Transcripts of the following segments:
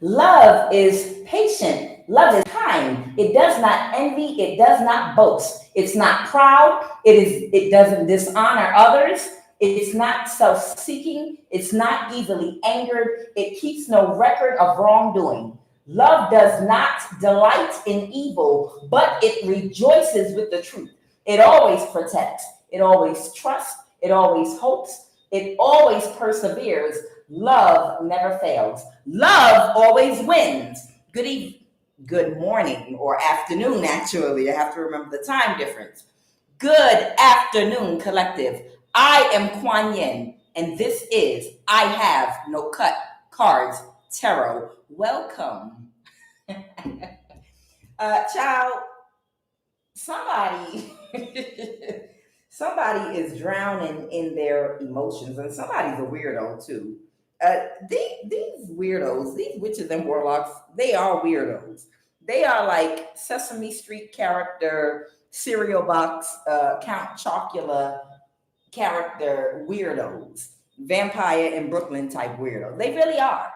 Love is patient. Love is kind. It does not envy. It does not boast. It's not proud. It doesn't dishonor others. It's not self-seeking. It's not easily angered. It keeps no record of wrongdoing. Love does not delight in evil, but it rejoices with the truth. It always protects. It always trusts. It always hopes. It always perseveres. Love never fails. Love always wins. Good morning or afternoon, actually. I have to remember the time difference. Good afternoon, collective. I am QUAN, and this is I Have No Cut Cards Tarot. Welcome. Child, somebody somebody is drowning in their emotions, and somebody's a weirdo too. These weirdos, these witches and warlocks, they are weirdos. They are like Sesame Street character, cereal box, Count Chocula character weirdos, vampire in Brooklyn type weirdos. They really are.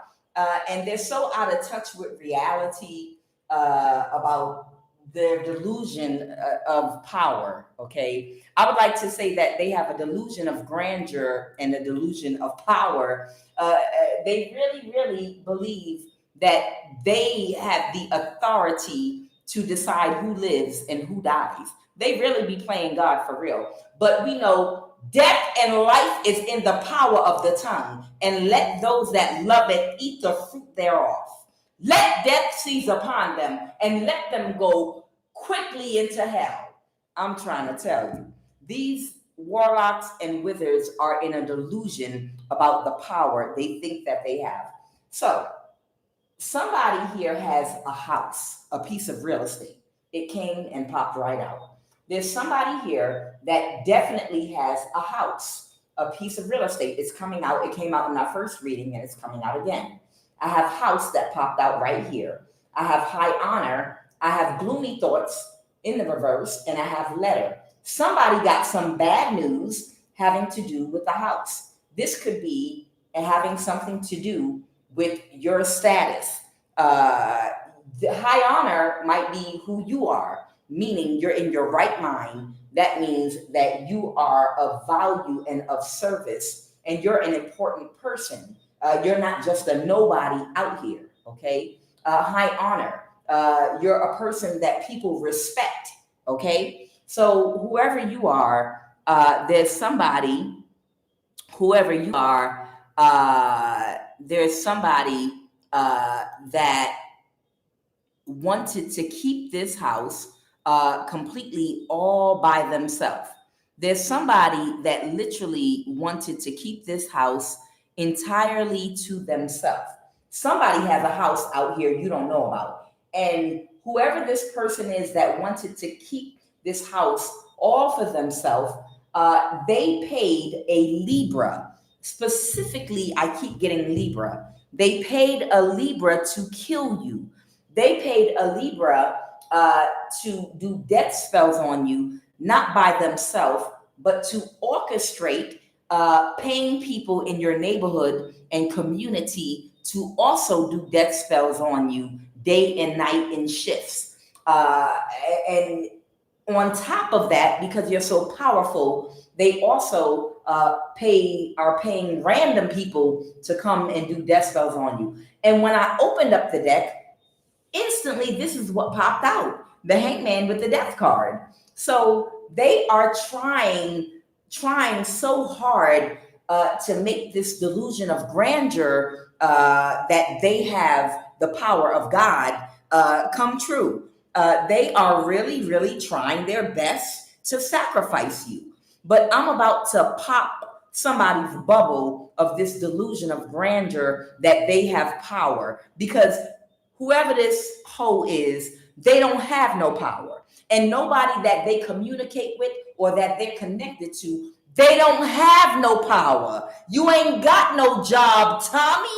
And they're so out of touch with reality about their delusion of power. Okay. I would like to say that they have a delusion of grandeur and a delusion of power. They really, really believe that they have the authority to decide who lives and who dies. They really be playing God for real. But we know death and life is in the power of the tongue, and let those that love it eat the fruit thereof. Let death seize upon them, and let them go quickly into hell. I'm trying to tell you, these warlocks and wizards are in a delusion about the power they think that they have. So, somebody here has a house, a piece of real estate. It came and popped right out. There's somebody here that definitely has a house, a piece of real estate. It's coming out. It came out in our first reading, and it's coming out again. I have house that popped out right here. I have high honor. I have gloomy thoughts in the reverse, and I have letter. Somebody got some bad news having to do with the house. This could be having something to do with your status. The high honor might be who you are, meaning you're in your right mind. That means that you are of value and of service, and you're an important person. You're not just a nobody out here, okay? High honor. You're a person that people respect, okay? So whoever you are, there's somebody, whoever you are, there's somebody that wanted to keep this house completely all by themselves. There's somebody that literally wanted to keep this house entirely to themselves. Somebody has a house out here you don't know about. And whoever this person is that wanted to keep this house all for themselves, they paid a Libra. Specifically, I keep getting Libra. They paid a Libra to kill you. They paid a Libra to do death spells on you, not by themselves, but to orchestrate paying people in your neighborhood and community to also do death spells on you day and night in shifts. And on top of that, because you're so powerful, they also are paying random people to come and do death spells on you. And when I opened up the deck, instantly, this is what popped out: the Hangman with the death card. So they are trying so hard to make this delusion of grandeur that they have the power of God come true. They are really, really trying their best to sacrifice you. But I'm about to pop somebody's bubble of this delusion of grandeur that they have power, because whoever this hoe is, they don't have no power. And nobody that they communicate with or that they're connected to, they don't have no power. You ain't got no job, Tommy.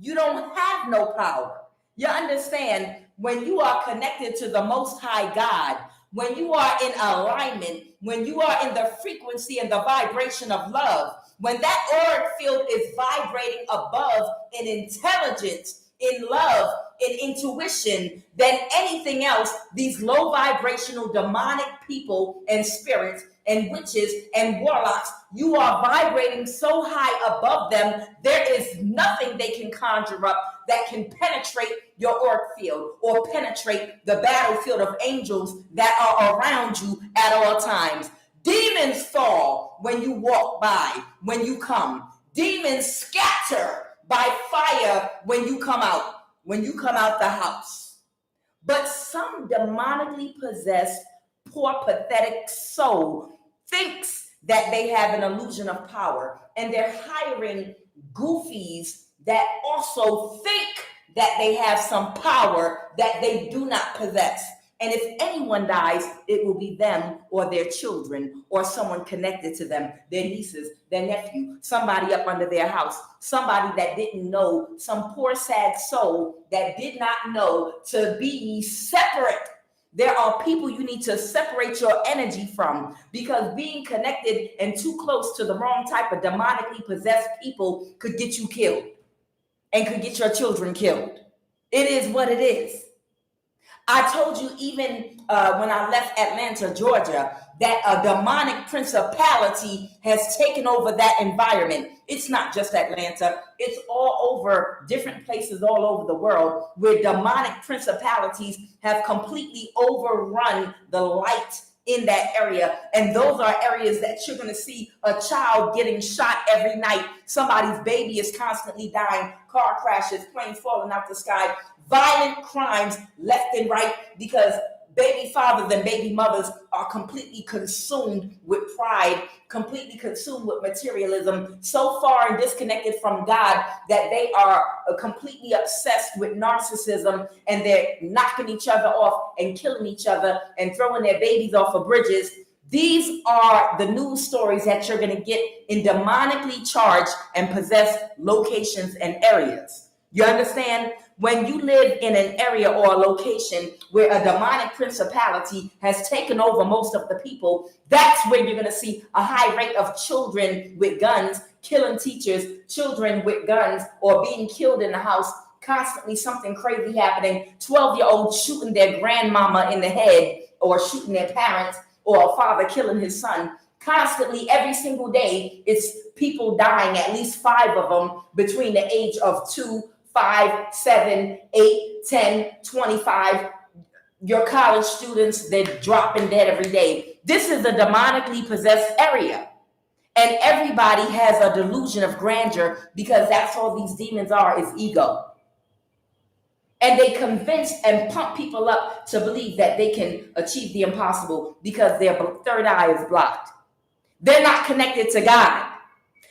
You don't have no power. You understand? When you are connected to the Most High God, when you are in alignment, when you are in the frequency and the vibration of love, when that auric field is vibrating above in intelligence, in love, in intuition than anything else. These low vibrational demonic people and spirits and witches and warlocks, you are vibrating so high above them, there is nothing they can conjure up that can penetrate your auric field or penetrate the battlefield of angels that are around you at all times. Demons fall when you walk by, when you come. Demons scatter by fire when you come out the house. But some demonically possessed, poor, pathetic soul thinks that they have an illusion of power, and they're hiring goofies that also think that they have some power that they do not possess. And if anyone dies, it will be them or their children or someone connected to them, their nieces, their nephew, somebody up under their house, somebody that didn't know, some poor, sad soul that did not know to be separate. There are people you need to separate your energy from, because being connected and too close to the wrong type of demonically possessed people could get you killed and could get your children killed. It is what it is. I told you even when I left Atlanta, Georgia, that a demonic principality has taken over that environment. It's not just Atlanta. It's all over different places all over the world where demonic principalities have completely overrun the light in that area. And those are areas that you're going to see a child getting shot every night. Somebody's baby is constantly dying, car crashes, planes falling out the sky, violent crimes left and right, because baby fathers and baby mothers are completely consumed with pride, completely consumed with materialism, so far and disconnected from God that they are completely obsessed with narcissism, and they're knocking each other off and killing each other and throwing their babies off of bridges. These are the news stories that you're going to get in demonically charged and possessed locations and areas. You understand? When you live in an area or a location where a demonic principality has taken over most of the people, that's where you're going to see a high rate of children with guns killing teachers, children with guns or being killed in the house, constantly something crazy happening, 12-year-olds shooting their grandmama in the head or shooting their parents, or a father killing his son. Constantly, every single day, it's people dying, at least 5 of them between the age of 2, 5, 7, 8, 10, 25. Your college students, they're dropping dead every day. This is a demonically possessed area. And everybody has a delusion of grandeur, because that's all these demons are, is ego. And they convince and pump people up to believe that they can achieve the impossible because their third eye is blocked. They're not connected to God.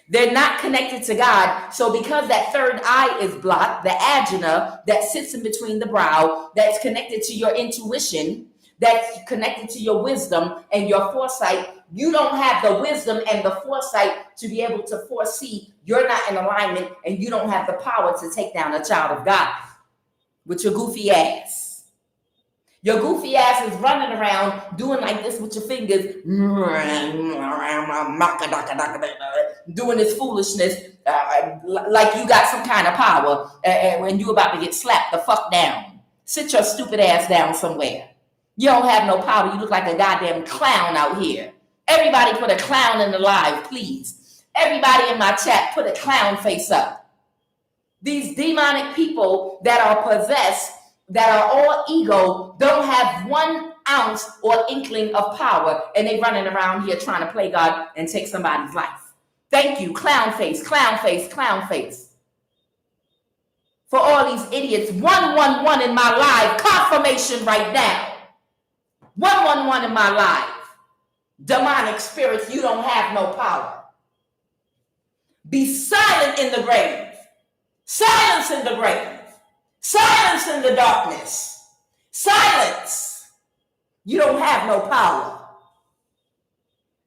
They're not connected to God. So because that third eye is blocked, the agina that sits in between the brow, that's connected to your intuition, that's connected to your wisdom and your foresight, you don't have the wisdom and the foresight to be able to foresee. You're not in alignment, and you don't have the power to take down a child of God with your goofy ass. Your goofy ass is running around doing like this with your fingers, doing this foolishness like you got some kind of power, and when you about to get slapped the fuck down. Sit your stupid ass down somewhere. You don't have no power. You look like a goddamn clown out here. Everybody put a clown in the live, please. Everybody in my chat, put a clown face up. These demonic people that are possessed, that are all ego, don't have 1 ounce or inkling of power, and they running around here trying to play God and take somebody's life. Thank you, clown face, clown face, clown face. For all these idiots, 111 in my live, confirmation right now. 111 in my live. Demonic spirits, you don't have no power. Be silent in the grave. Silence in the grave. Silence in the darkness. Silence. You don't have no power.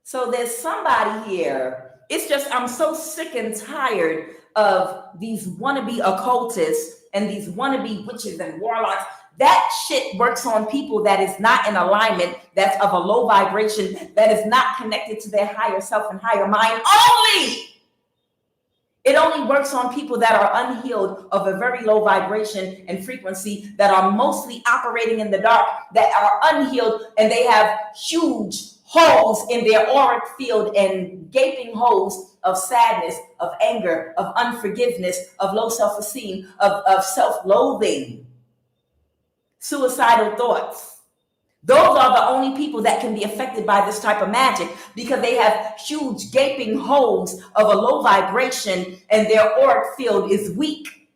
So there's somebody here. It's just, I'm so sick and tired of these wannabe occultists and these wannabe witches and warlocks. That shit works on people that is not in alignment, that's of a low vibration, that is not connected to their higher self and higher mind only. It only works on people that are unhealed, of a very low vibration and frequency, that are mostly operating in the dark, that are unhealed, and they have huge holes in their auric field and gaping holes of sadness, of anger, of unforgiveness, of low self-esteem, of self-loathing, suicidal thoughts. Those are the only people that can be affected by this type of magic, because they have huge gaping holes of a low vibration and their auric field is weak.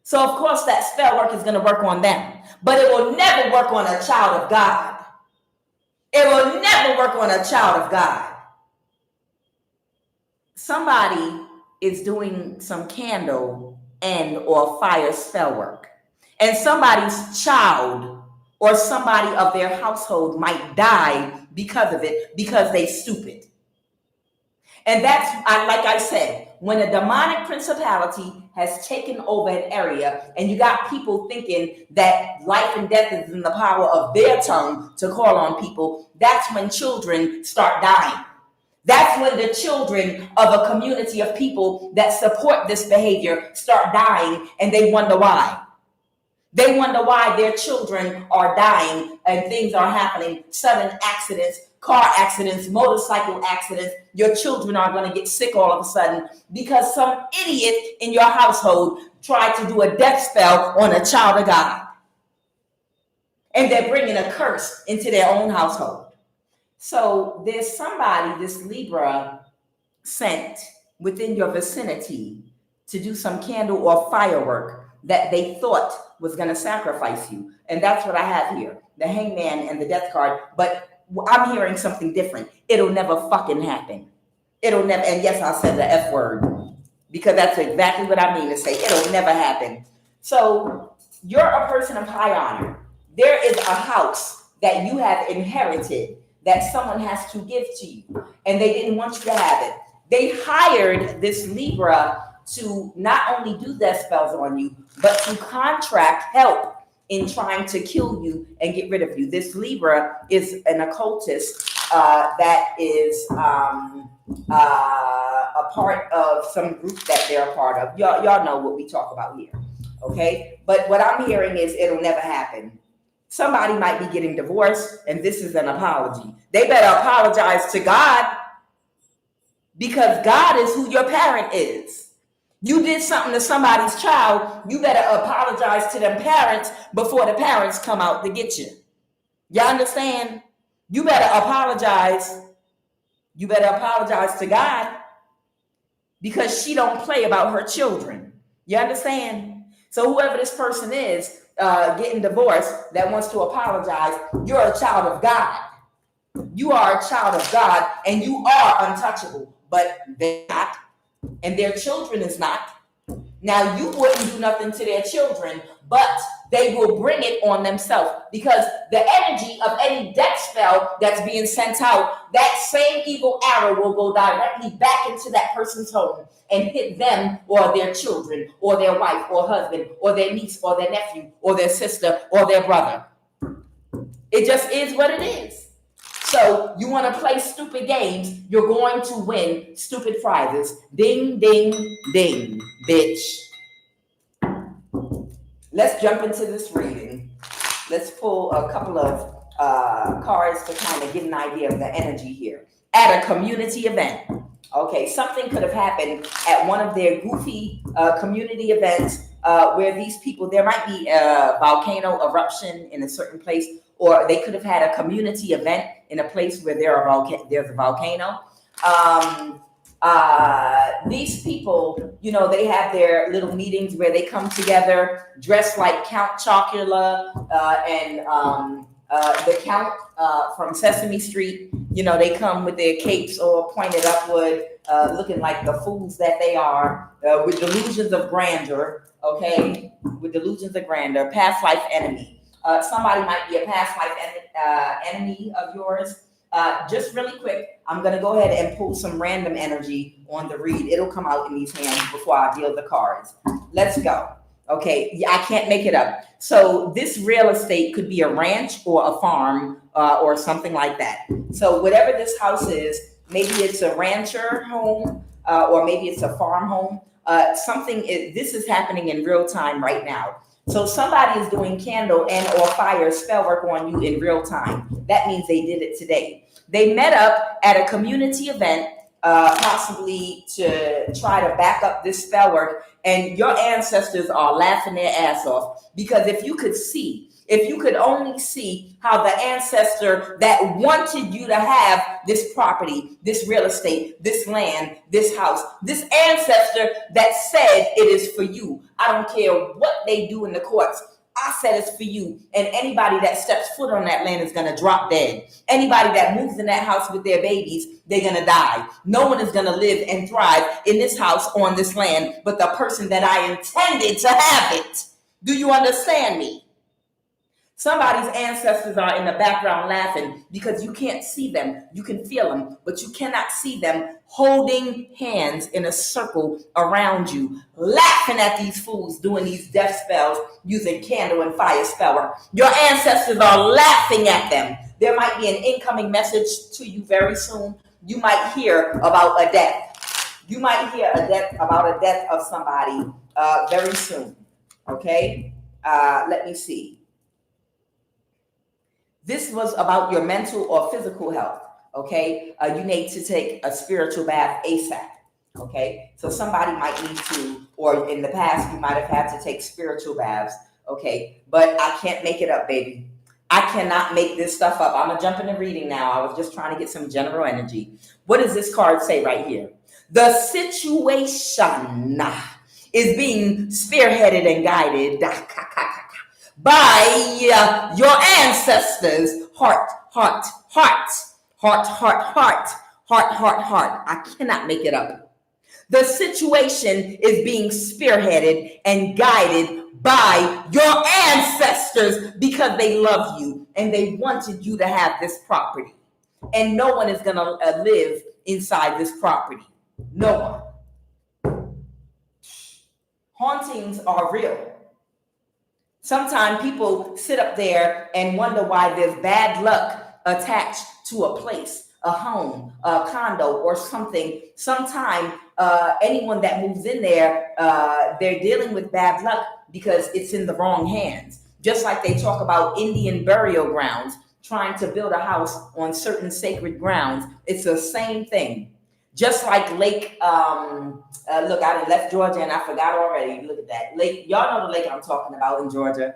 So of course that spell work is going to work on them, but it will never work on a child of God. It will never work on a child of God. Somebody is doing some candle and or fire spell work, and somebody's child or somebody of their household might die because of it, because they stupid. And that's, like I said, when a demonic principality has taken over an area and you got people thinking that life and death is in the power of their tongue to call on people, that's when children start dying. That's when the children of a community of people that support this behavior start dying, and they wonder why. They wonder why their children are dying and things are happening. Sudden accidents, car accidents, motorcycle accidents. Your children are going to get sick all of a sudden because some idiot in your household tried to do a death spell on a child of God. And they're bringing a curse into their own household. So there's somebody, this Libra, sent within your vicinity to do some candle or firework that they thought was going to sacrifice you. And that's what I have here, the Hangman and the Death card. But I'm hearing something different. It'll never fucking happen. It'll never, and yes, I said the F word, because that's exactly what I mean to say. It'll never happen. So you're a person of high honor. There is a house that you have inherited that someone has to give to you, and they didn't want you to have it. They hired this Libra to not only do death spells on you, but to contract help in trying to kill you and get rid of you. This Libra is an occultist that is a part of some group that they're a part of. Y'all know what we talk about here, okay? But what I'm hearing is it'll never happen. Somebody might be getting divorced, and this is an apology. They better apologize to God, because God is who your parent is. You did something to somebody's child, you better apologize to them parents before the parents come out to get you. You understand? You better apologize. You better apologize to God, because she don't play about her children. You understand? So whoever this person is getting divorced that wants to apologize, you're a child of God. You are a child of God, and you are untouchable, but they're not. And their children is not. Now, you wouldn't do nothing to their children, but they will bring it on themselves, because the energy of any death spell that's being sent out, that same evil arrow will go directly back into that person's home and hit them or their children or their wife or husband or their niece or their nephew or their sister or their brother. It just is what it is. So you want to play stupid games, you're going to win stupid prizes. Ding, ding, ding, bitch. Let's jump into this reading. Let's pull a couple of cards to kind of get an idea of the energy here. At a community event. Okay, something could have happened at one of their goofy community events where these people, there might be a volcano eruption in a certain place, or they could have had a community event in a place where there's a volcano. These people, you know, they have their little meetings where they come together dressed like Count Chocula and the Count from Sesame Street. You know, they come with their capes all pointed upward, looking like the fools that they are, with delusions of grandeur, okay? With delusions of grandeur, past life enemy. Somebody might be a past life enemy of yours. Just really quick, I'm going to go ahead and pull some random energy on the read. It'll come out in these hands before I deal the cards. Let's go. Okay, I can't make it up. So this real estate could be a ranch or a farm or something like that. So whatever this house is, maybe it's a rancher home, or maybe it's a farm home. This is happening in real time right now. So somebody is doing candle and or fire spell work on you in real time. That means they did it today. They met up at a community event, possibly to try to back up this spell work, and your ancestors are laughing their ass off, because if you could only see how the ancestor that wanted you to have this property, this real estate, this land, this house, this ancestor that said it is for you. I don't care what they do in the courts. I said it's for you. And anybody that steps foot on that land is going to drop dead. Anybody that moves in that house with their babies, they're going to die. No one is going to live and thrive in this house on this land but the person that I intended to have it. Do you understand me? Somebody's ancestors are in the background laughing because you can't see them. You can feel them, but you cannot see them holding hands in a circle around you, laughing at these fools doing these death spells using candle and fire spell work. Your ancestors are laughing at them. There might be an incoming message to you very soon. You might hear about a death. You might hear about a death of somebody very soon. Okay? Let me see. This was about your mental or physical health, okay? You need to take a spiritual bath ASAP, okay? So somebody might need to, or in the past, you might have had to take spiritual baths, okay? But I can't make it up, baby. I cannot make this stuff up. I'm going to jump into reading now. I was just trying to get some general energy. What does this card say right here? The situation is being spearheaded and guided by your ancestors' heart. I cannot make it up. The situation is being spearheaded and guided by your ancestors because they love you and they wanted you to have this property. And no one is going to live inside this property. No one. Hauntings are real. Sometimes people sit up there and wonder why there's bad luck attached to a place, a home, a condo, or something. Sometimes anyone that moves in there, they're dealing with bad luck because it's in the wrong hands. Just like they talk about Indian burial grounds, trying to build a house on certain sacred grounds. It's the same thing. Just like Lake, look, I left Georgia and I forgot already. Look at that. Lake, y'all know the lake I'm talking about in Georgia,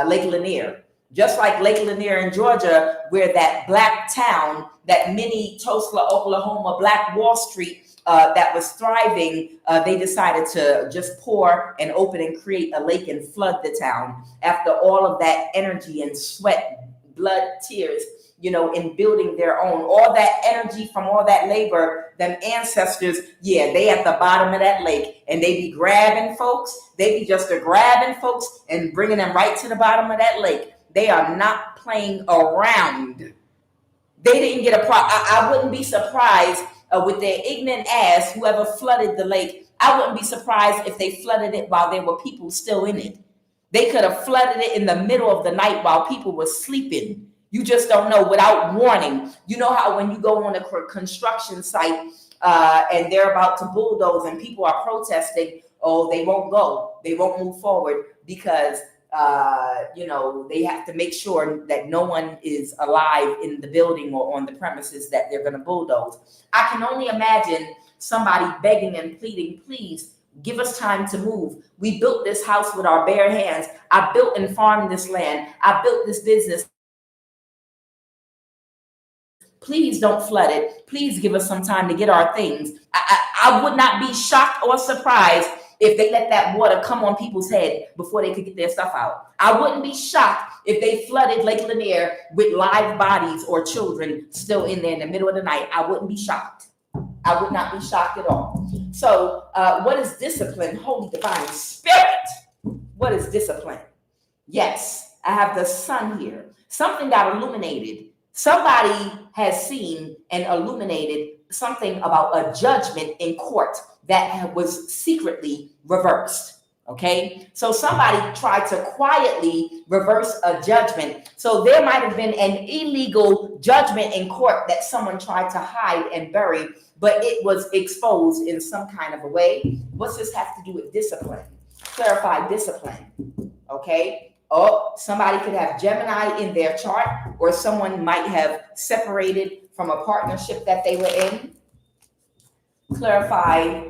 Lake Lanier. Just like Lake Lanier in Georgia, where that black town, that mini Tulsa, Oklahoma, Black Wall Street that was thriving, they decided to just pour and open and create a lake and flood the town after all of that energy and sweat, blood, tears, in building their own, all that energy from all that labor, them ancestors, they at the bottom of that lake and they be grabbing folks. They be just grabbing folks and bringing them right to the bottom of that lake. They are not playing around. They didn't get I wouldn't be surprised with their ignorant ass, whoever flooded the lake. I wouldn't be surprised if they flooded it while there were people still in it. They could have flooded it in the middle of the night while people were sleeping. You just don't know without warning. You know how when you go on a construction site and they're about to bulldoze and people are protesting, they won't go. They won't move forward because, they have to make sure that no one is alive in the building or on the premises that they're going to bulldoze. I can only imagine somebody begging and pleading, please, give us time to move. We built this house with our bare hands. I built and farmed this land. I built this business. Please don't flood it. Please give us some time to get our things. I would not be shocked or surprised if they let that water come on people's head before they could get their stuff out. I wouldn't be shocked if they flooded Lake Lanier with live bodies or children still in there in the middle of the night. I wouldn't be shocked. I would not be shocked at all. So what is discipline? Holy Divine Spirit. What is discipline? Yes, I have the sun here. Something got illuminated. Somebody has seen and illuminated something about a judgment in court that was secretly reversed. Okay, so somebody tried to quietly reverse a judgment. So there might have been an illegal judgment in court that someone tried to hide and bury, but it was exposed in some kind of a way. What's this have to do with discipline? Clarify discipline. Okay. Oh, somebody could have Gemini in their chart, or someone might have separated from a partnership that they were in. Clarify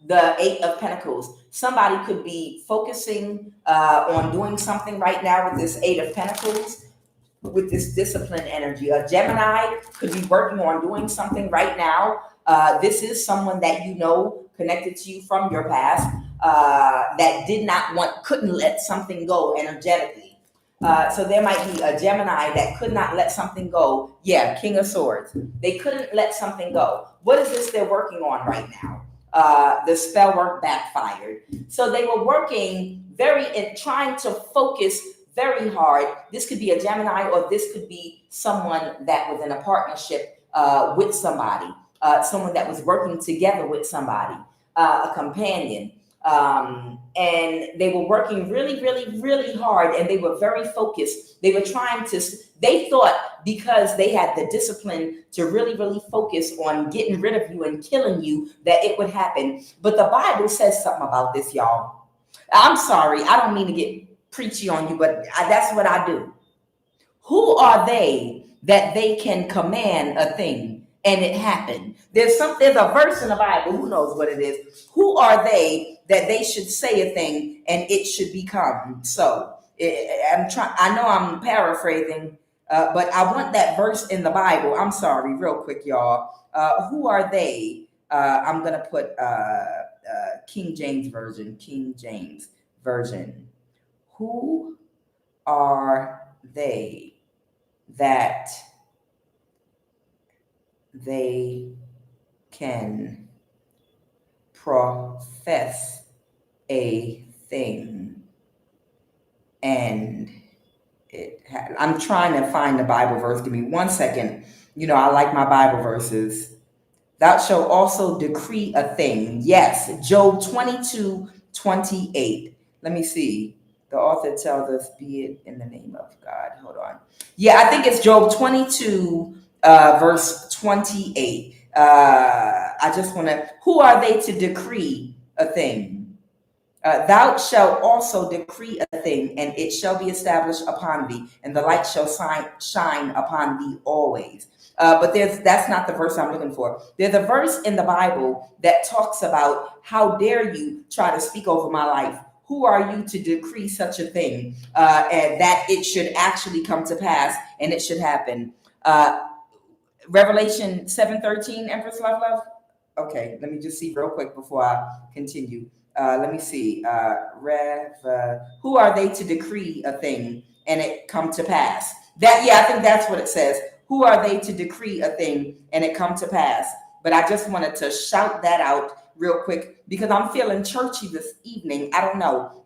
the Eight of Pentacles. Somebody could be focusing on doing something right now with this Eight of Pentacles, with this discipline energy. A Gemini could be working on doing something right now. This is someone that you know connected to you from your past that couldn't let something go energetically. So there might be a Gemini that could not let something go. Yeah, King of Swords. They couldn't let something go. What is this they're working on right now? The spell work backfired. So they were working trying to focus very hard. This could be a Gemini, or this could be someone that was in a partnership with somebody, someone that was working together with somebody, a companion. And they were working really, really, really hard, and they were very focused. They thought because they had the discipline to really, really focus on getting rid of you and killing you, that it would happen. But the Bible says something about this, y'all. I'm sorry, I don't mean to get preachy on you, but that's what I do. Who are they that they can command a thing and it happened? There's a verse in the Bible, who knows what it is. Who are they that they should say a thing and it should become so? I know I'm paraphrasing, but I want that verse in the Bible. I'm sorry, real quick, y'all. Who are they? I'm gonna put King James version. Who are they that they can profess a thing and I'm trying to find the Bible verse. Give me 1 second. You know, I like my Bible verses. Thou shalt also decree a thing. Yes, Job 22:28. Let me see. The author tells us, be it in the name of God. Hold on. Yeah, I think it's Job 22, verse 28. I just want to, who are they to decree a thing? Thou shalt also decree a thing, and it shall be established upon thee, and the light shall shine upon thee always. But that's not the verse I'm looking for. There's a verse in the Bible that talks about, how dare you try to speak over my life? Who are you to decree such a thing, and that it should actually come to pass, and it should happen? Revelation 7:13, Empress Love. Okay, let me just see real quick before I continue. Let me see. Who are they to decree a thing and it come to pass? I think that's what it says. Who are they to decree a thing and it come to pass? But I just wanted to shout that out real quick because I'm feeling churchy this evening. I don't know.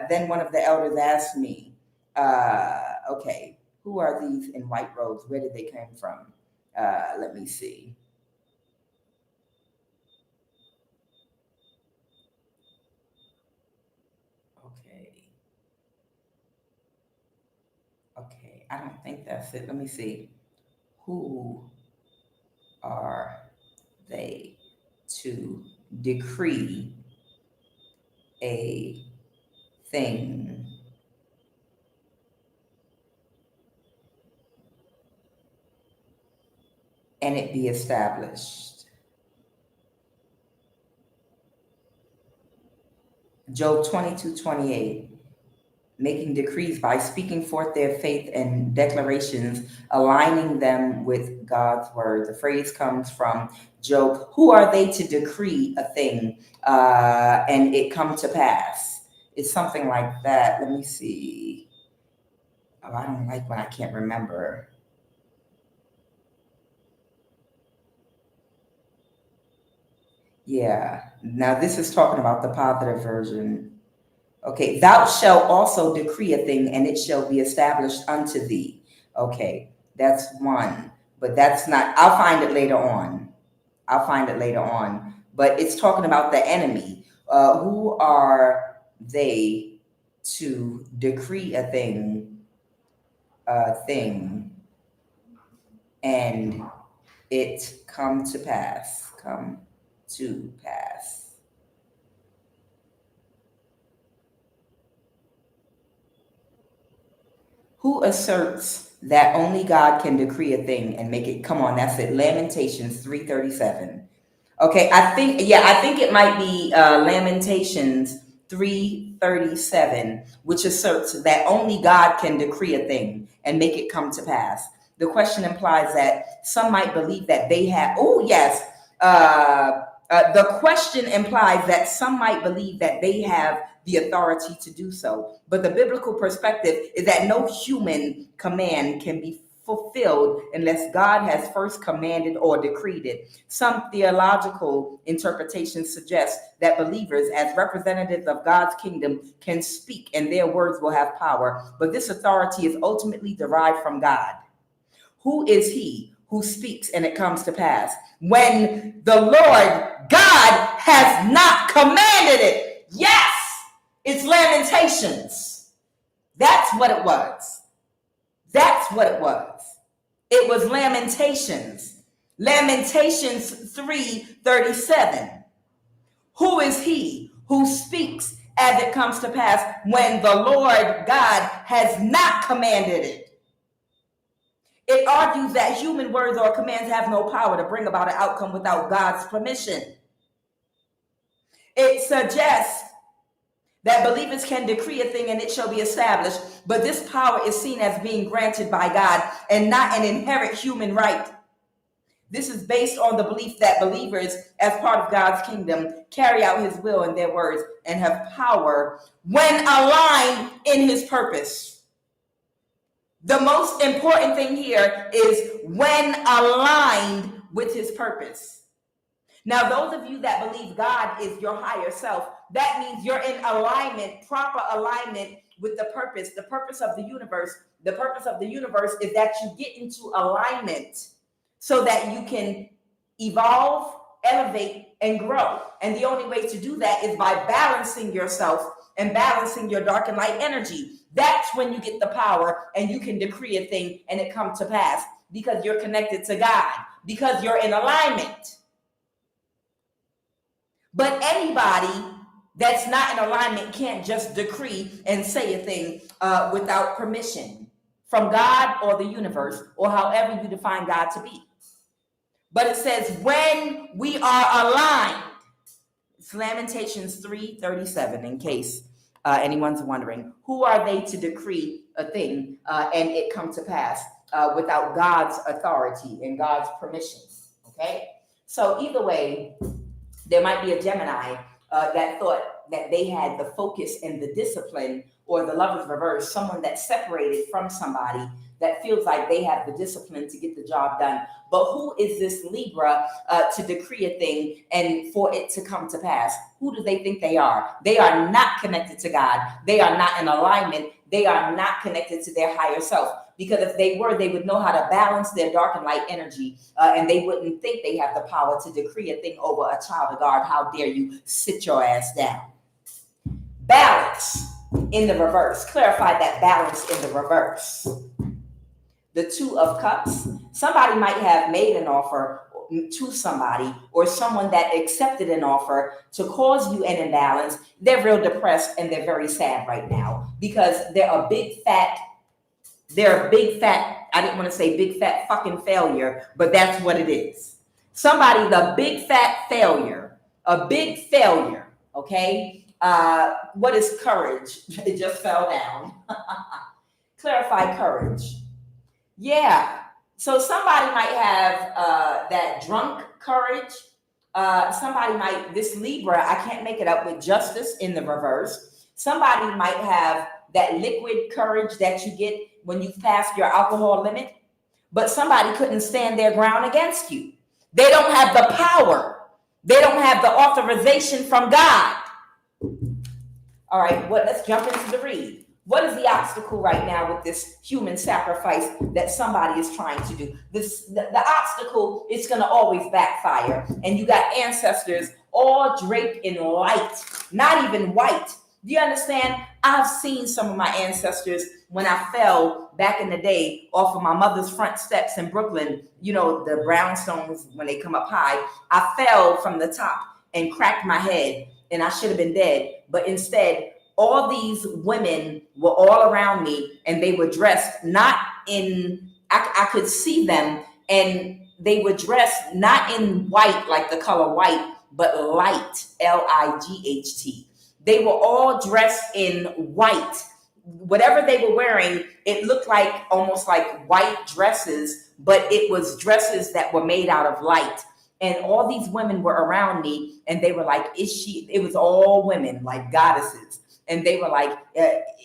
Then one of the elders asked me, okay, who are these in white robes? Where did they come from? Let me see. Okay, I don't think that's it. Let me see. Who are they to decree a thing and it be established? Job 22:28. Making decrees by speaking forth their faith and declarations, aligning them with God's word. The phrase comes from Job. Who are they to decree a thing and it come to pass? It's something like that. Let me see. Oh, I don't like when I can't remember. Yeah. Now this is talking about the positive version. Okay, thou shalt also decree a thing and it shall be established unto thee. Okay, that's one, but that's not, I'll find it later on. But it's talking about the enemy. Who are they to decree a thing, and it come to pass? Come to pass. Who asserts that only God can decree a thing and make it? Come on, that's it. Lamentations 3:37. Okay, I think it might be Lamentations 3:37, which asserts that only God can decree a thing and make it come to pass. The question implies that some might believe that they have. Oh yes, the question implies that some might believe that they have the authority to do so. But the biblical perspective is that no human command can be fulfilled unless God has first commanded or decreed it. Some theological interpretations suggest that believers, as representatives of God's kingdom, can speak and their words will have power, but this authority is ultimately derived from God. Who is he who speaks and it comes to pass when the Lord God has not commanded it? Yes! It's Lamentations. That's what it was. That's what it was. It was Lamentations. Lamentations 3:37. Who is he who speaks as it comes to pass when the Lord God has not commanded it? It argues that human words or commands have no power to bring about an outcome without God's permission. It suggests that believers can decree a thing and it shall be established, but this power is seen as being granted by God and not an inherent human right. This is based on the belief that believers, as part of God's kingdom, carry out his will in their words and have power when aligned in his purpose. The most important thing here is when aligned with his purpose. Now, those of you that believe God is your higher self, that means you're in alignment, proper alignment with the purpose of the universe. The purpose of the universe is that you get into alignment so that you can evolve, elevate, and grow. And the only way to do that is by balancing yourself and balancing your dark and light energy. That's when you get the power and you can decree a thing and it comes to pass because you're connected to God, because you're in alignment. But anybody that's not in alignment can't just decree and say a thing without permission from God or the universe or however you define God to be. But it says when we are aligned. It's Lamentations 3:37, in case anyone's wondering. Who are they to decree a thing and it come to pass without God's authority and God's permission? Okay? So either way, there might be a Gemini that thought that they had the focus and the discipline, or the Lover's reverse, someone that's separated from somebody that feels like they have the discipline to get the job done. But who is this Libra to decree a thing and for it to come to pass? Who do they think they are? They are not connected to God. They are not in alignment. They are not connected to their higher self. Because if they were, they would know how to balance their dark and light energy, and they wouldn't think they have the power to decree a thing over a child of God. How dare you sit your ass down? Balance in the reverse. Clarify that balance in the reverse. The Two of Cups. Somebody might have made an offer to somebody or someone that accepted an offer to cause you an imbalance. They're real depressed and they're very sad right now because they're a big fat, I didn't want to say big fat fucking failure, but that's what it is. Somebody, the big fat failure, a big failure, okay? What is courage? It just fell down. Clarify courage. Yeah. So somebody might have that drunk courage. Somebody might, this Libra, I can't make it up, with justice in the reverse. Somebody might have that liquid courage that you get when you've passed your alcohol limit, but somebody couldn't stand their ground against you. They don't have the power. They don't have the authorization from God. All right, let's jump into the read. What is the obstacle right now with this human sacrifice that somebody is trying to do? The obstacle is going to always backfire. And you got ancestors all draped in light, not even white. Do you understand? I've seen some of my ancestors when I fell back in the day off of my mother's front steps in Brooklyn, you know, the brownstones when they come up high. I fell from the top and cracked my head, and I should have been dead. But instead, all these women were all around me, and they were dressed not in, I could see them, and they were dressed not in white, like the color white, but light, L-I-G-H-T. They were all dressed in white. Whatever they were wearing, it looked like almost like white dresses, but it was dresses that were made out of light. And all these women were around me, and they were like, it was all women, like goddesses. And they were like,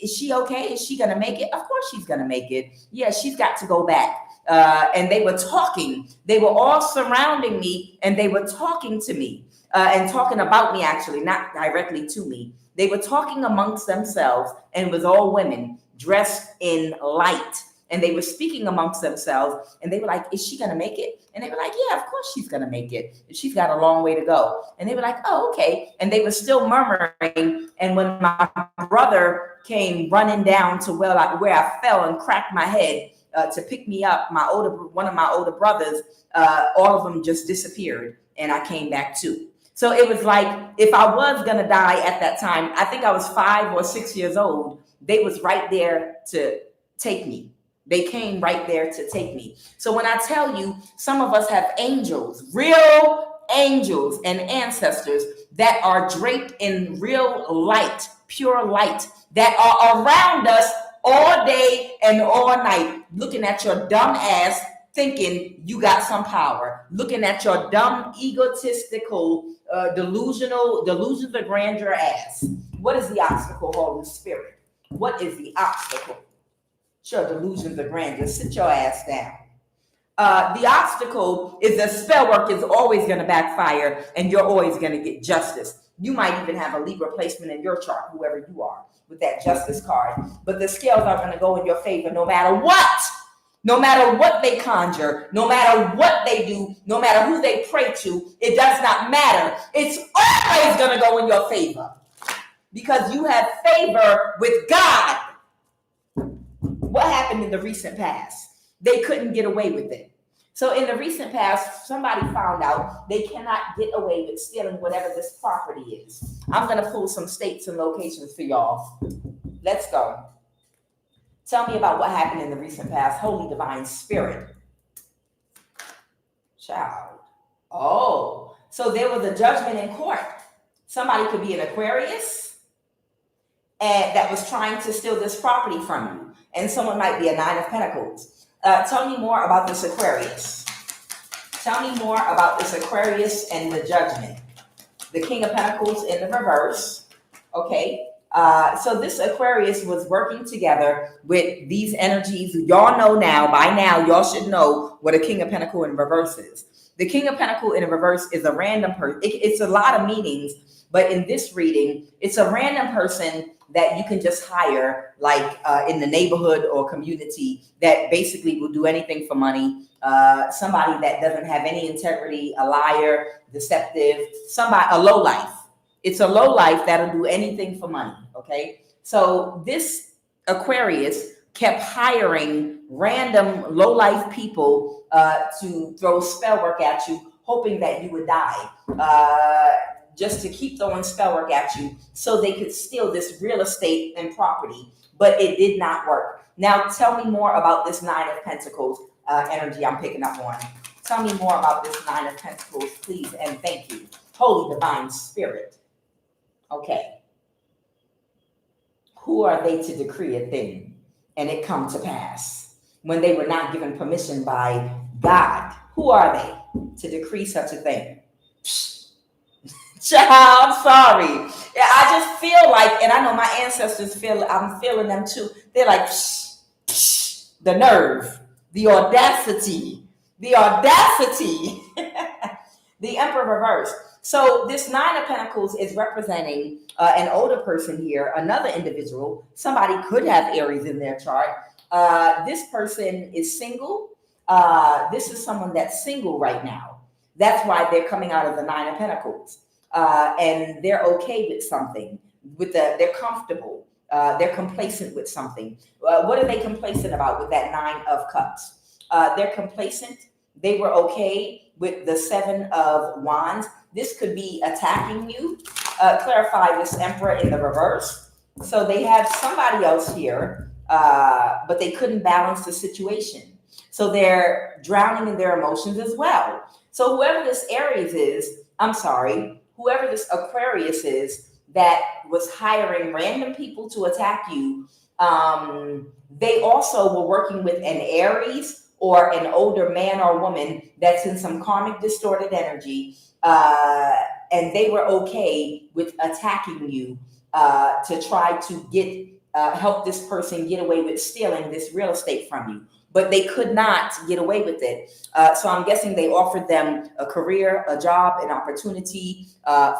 is she okay? Is she going to make it? Of course she's going to make it. Yeah, she's got to go back. And they were talking. They were all surrounding me, and they were talking to me and talking about me, actually, not directly to me. They were talking amongst themselves, and it was all women dressed in light. And they were speaking amongst themselves, and they were like, is she going to make it? And they were like, yeah, of course she's going to make it. She's got a long way to go. And they were like, oh, okay. And they were still murmuring. And when my brother came running down to where I fell and cracked my head to pick me up, one of my older brothers, all of them just disappeared, and I came back too. So it was like, if I was going to die at that time, I think I was 5 or 6 years old, they was right there to take me. They came right there to take me. So when I tell you, some of us have angels, real angels and ancestors that are draped in real light, pure light, that are around us all day and all night, looking at your dumb ass, thinking you got some power, looking at your dumb, egotistical, delusions of grandeur ass. What is the obstacle, Holy Spirit? What is the obstacle? Sure, delusions of grandeur. Sit your ass down. The obstacle is that spell work is always going to backfire, and you're always going to get justice. You might even have a Libra placement in your chart, whoever you are, with that justice card. But the scales are going to go in your favor no matter what. No matter what they conjure, no matter what they do, no matter who they pray to, it does not matter. It's always going to go in your favor because you have favor with God. What happened in the recent past? They couldn't get away with it. So in the recent past, somebody found out they cannot get away with stealing whatever this property is. I'm going to pull some states and locations for y'all. Let's go. Tell me about what happened in the recent past. Holy Divine Spirit. Child. Oh, so there was a judgment in court. Somebody could be an Aquarius and that was trying to steal this property from you. And someone might be a 9 of Pentacles. Tell me more about this Aquarius. Tell me more about this Aquarius and the judgment. The King of Pentacles in the reverse. Okay. So this Aquarius was working together with these energies. Y'all know now, by now, y'all should know what a King of Pentacles in reverse is. The King of Pentacles in reverse is a random person. It's a lot of meanings, but in this reading, it's a random person that you can just hire, like in the neighborhood or community, that basically will do anything for money. Somebody that doesn't have any integrity, a liar, deceptive, a lowlife. It's a lowlife that'll do anything for money, okay? So this Aquarius kept hiring random lowlife people to throw spell work at you, hoping that you would die. Just to keep throwing spell work at you so they could steal this real estate and property, but it did not work. Now, tell me more about this 9 of Pentacles energy I'm picking up on. Tell me more about this 9 of Pentacles, please, and thank you. Holy Divine Spirit. Okay. Who are they to decree a thing and it come to pass when they were not given permission by God? Who are they to decree such a thing? Child, I'm sorry. Yeah, I just feel like, and I know my ancestors feel, I'm feeling them too. They're like, the nerve, the audacity, the Emperor reverse. So this 9 of Pentacles is representing an older person here, another individual. Somebody could have Aries in their chart. This person is single. This is someone that's single right now. That's why they're coming out of the 9 of Pentacles. and they're okay with something. They're comfortable. They're complacent with something. What are they complacent about with that 9 of Cups? They're complacent. They were okay with the 7 of Wands. This could be attacking you. Clarify this Emperor in the reverse. So they have somebody else here, but they couldn't balance the situation. So they're drowning in their emotions as well. So whoever this Aries is, whoever this Aquarius is that was hiring random people to attack you, they also were working with an Aries or an older man or woman that's in some karmic distorted energy, and they were okay with attacking you to try to get help this person get away with stealing this real estate from you. But they could not get away with it. So I'm guessing they offered them a career, a job, an opportunity,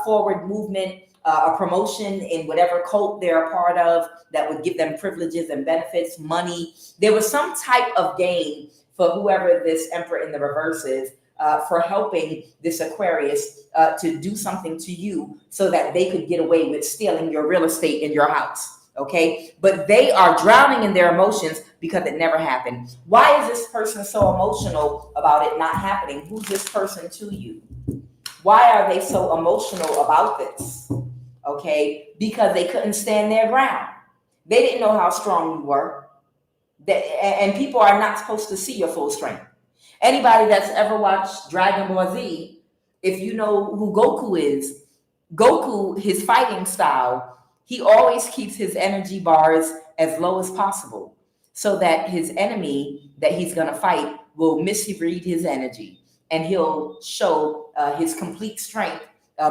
forward movement, a promotion in whatever cult they're a part of that would give them privileges and benefits, money. There was some type of gain for whoever this Emperor in the reverse is, for helping this Aquarius to do something to you so that they could get away with stealing your real estate in your house. Okay, but they are drowning in their emotions because it never happened. Why is this person so emotional about it not happening? Who's this person to you? Why are they so emotional about this? Okay, because they couldn't stand their ground. They didn't know how strong you were. And people are not supposed to see your full strength. Anybody that's ever watched Dragon Ball Z, if you know who Goku is, Goku, his fighting style, he always keeps his energy bars as low as possible so that his enemy that he's going to fight will misread his energy, and he'll show his complete strength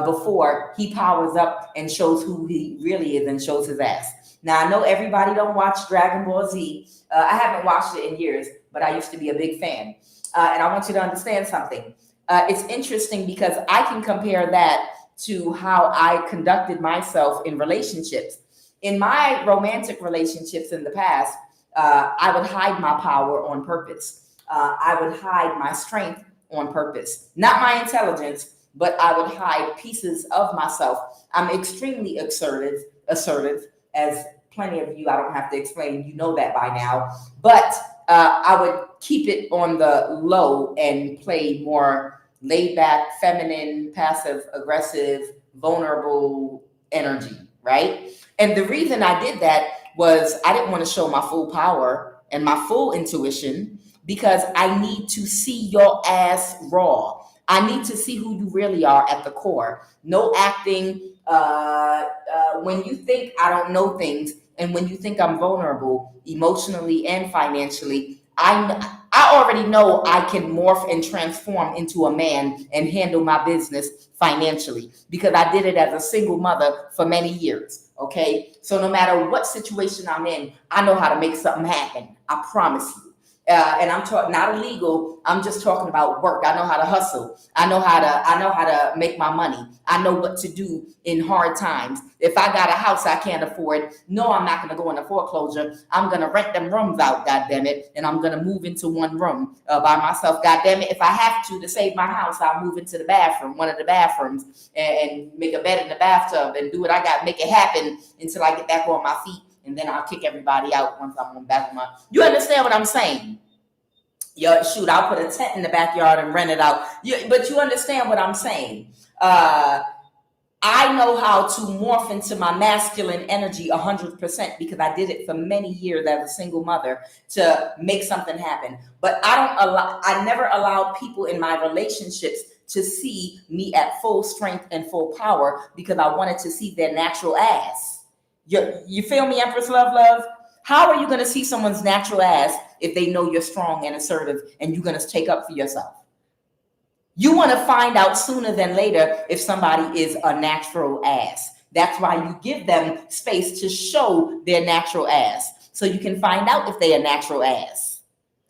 before he powers up and shows who he really is and shows his ass. Now, I know everybody don't watch Dragon Ball Z. I haven't watched it in years, but I used to be a big fan. And I want you to understand something. It's interesting because I can compare that to how I conducted myself in relationships. In my romantic relationships in the past, I would hide my power on purpose. I would hide my strength on purpose. Not my intelligence, but I would hide pieces of myself. I'm extremely assertive, as plenty of you, I don't have to explain, you know that by now. But I would keep it on the low and play more laid back, feminine, passive, aggressive, vulnerable energy, right? And the reason I did that was I didn't want to show my full power and my full intuition because I need to see your ass raw. I need to see who you really are at the core. No acting. When you think I don't know things and when you think I'm vulnerable emotionally and financially, I already know I can morph and transform into a man and handle my business financially because I did it as a single mother for many years. Okay. So no matter what situation I'm in, I know how to make something happen. I promise you. And I'm talking not illegal. I'm just talking about work. I know how to hustle. I know how to make my money. I know what to do in hard times. If I got a house I can't afford, no, I'm not going to go into foreclosure. I'm going to rent them rooms out, goddamn it, and I'm going to move into one room by myself. Goddamn it, if I have to save my house, I'll move into the bathroom, one of the bathrooms, and make a bed in the bathtub and do what I got, make it happen until I get back on my feet. And then I'll kick everybody out once I'm on back of my. You understand what I'm saying? Yo, shoot, I'll put a tent in the backyard and rent it out. But you understand what I'm saying? I know how to morph into my masculine energy 100% because I did it for many years as a single mother to make something happen. But I never allowed people in my relationships to see me at full strength and full power because I wanted to see their natural ass. You feel me, Empress Love? How are you going to see someone's natural ass if they know you're strong and assertive and you're going to take up for yourself? You want to find out sooner than later if somebody is a natural ass. That's why you give them space to show their natural ass so you can find out if they're a natural ass.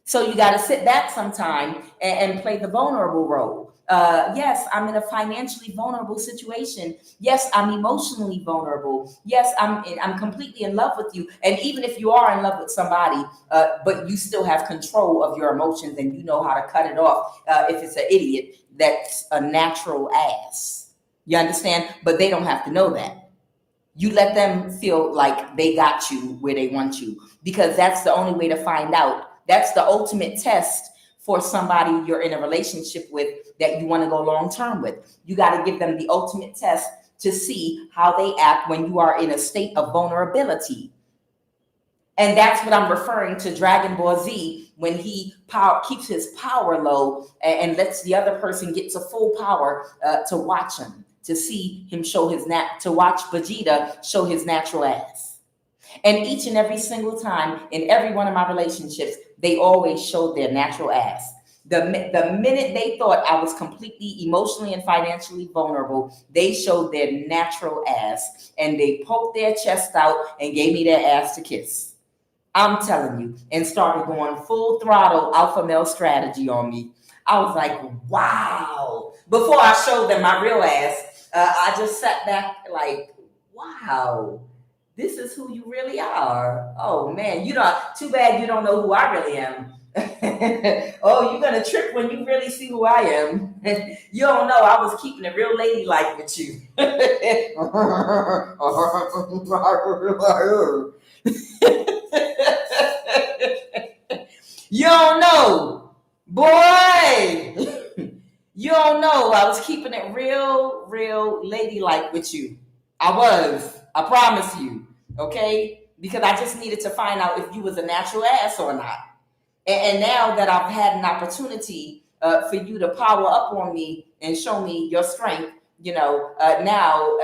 So you got to sit back sometime and play the vulnerable role. Yes, I'm in a financially vulnerable situation. Yes, I'm emotionally vulnerable. Yes, I'm completely in love with you. And even if you are in love with somebody, but you still have control of your emotions and you know how to cut it off if it's an idiot that's a natural ass. You understand? But they don't have to know that. You let them feel like they got you where they want you, because that's the only way to find out. That's the ultimate test for somebody you're in a relationship with that you want to go long term with. You got to give them the ultimate test to see how they act when you are in a state of vulnerability. And that's what I'm referring to Dragon Ball Z, when he keeps his power low and lets the other person get to full power, to watch him, to see him show to watch Vegeta show his natural ass. And each and every single time in every one of my relationships, they always showed their natural ass. The minute they thought I was completely emotionally and financially vulnerable, they showed their natural ass and they poked their chest out and gave me their ass to kiss. I'm telling you, and started going full throttle alpha male strategy on me. I was like, wow. Before I showed them my real ass, I just sat back like, wow, this is who you really are. Oh man, too bad you don't know who I really am. Oh, you're gonna trip when you really see who I am. You don't know I was keeping it real ladylike with you. You don't know, boy. You don't know. I was keeping it real, real ladylike with you. I was. I promise you. Okay? Because I just needed to find out if you was a natural ass or not. And now that I've had an opportunity for you to power up on me and show me your strength, now,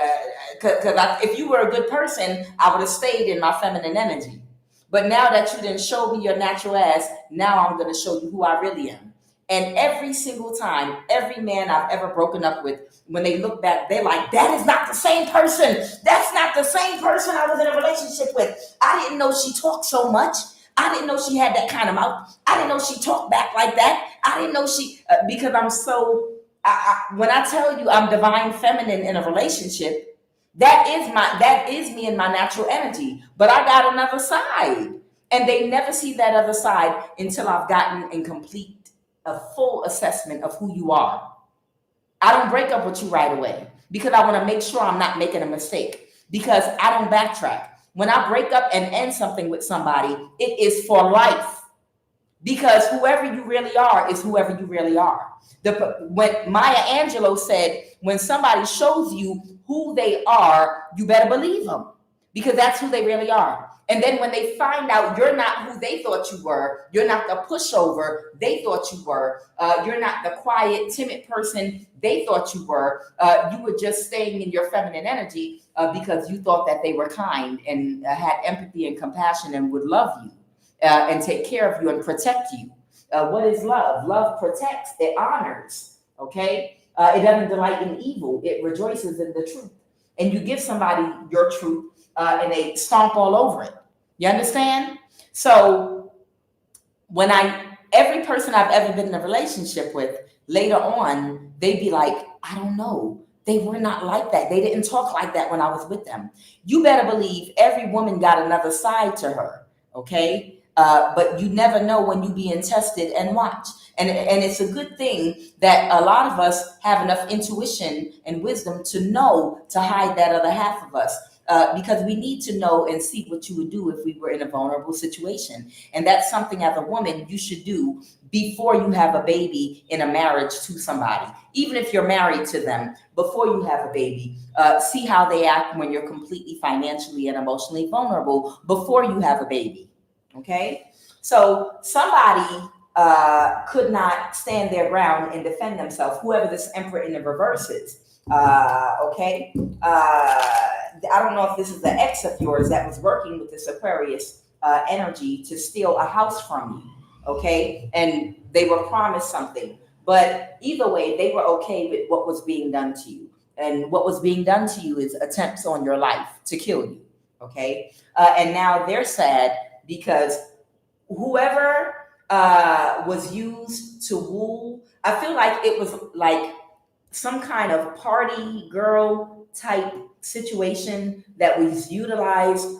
because if you were a good person, I would have stayed in my feminine energy. But now that you didn't show me your natural ass, now I'm going to show you who I really am. And every single time, every man I've ever broken up with, when they look back, they're like, that is not the same person. That's not the same person I was in a relationship with. I didn't know she talked so much. I didn't know she had that kind of mouth. I didn't know she talked back like that. I didn't know because I'm so, when I tell you I'm divine feminine in a relationship, that is me in my natural energy. But I got another side. And they never see that other side until I've gotten a full assessment of who you are. I don't break up with you right away because I want to make sure I'm not making a mistake, because I don't backtrack. When I break up and end something with somebody, it is for life, because whoever you really are is whoever you really are. When Maya Angelou said, when somebody shows you who they are, you better believe them, because that's who they really are. And then when they find out you're not who they thought you were, you're not the pushover they thought you were, you're not the quiet, timid person they thought you were just staying in your feminine energy because you thought that they were kind and had empathy and compassion and would love you and take care of you and protect you. What is love? Love protects, it honors, okay? It doesn't delight in evil, it rejoices in the truth. And you give somebody your truth and they stomp all over it. You understand? So every person I've ever been in a relationship with, later on, they'd be like, I don't know. They were not like that. They didn't talk like that when I was with them. You better believe every woman got another side to her, okay? But you never know when you being tested and watched. And it's a good thing that a lot of us have enough intuition and wisdom to know to hide that other half of us. Because we need to know and see what you would do if we were in a vulnerable situation. And that's something as a woman you should do before you have a baby in a marriage to somebody. Even if you're married to them, before you have a baby, see how they act when you're completely financially and emotionally vulnerable before you have a baby. Okay? So somebody could not stand their ground and defend themselves, whoever this Emperor in the reverse is. Okay? I don't know if this is the ex of yours that was working with this Aquarius energy to steal a house from you, okay? And they were promised something. But either way, they were okay with what was being done to you. And what was being done to you is attempts on your life to kill you, okay? And now they're sad because whoever was used to woo, I feel like it was like some kind of party girl type situation that was utilized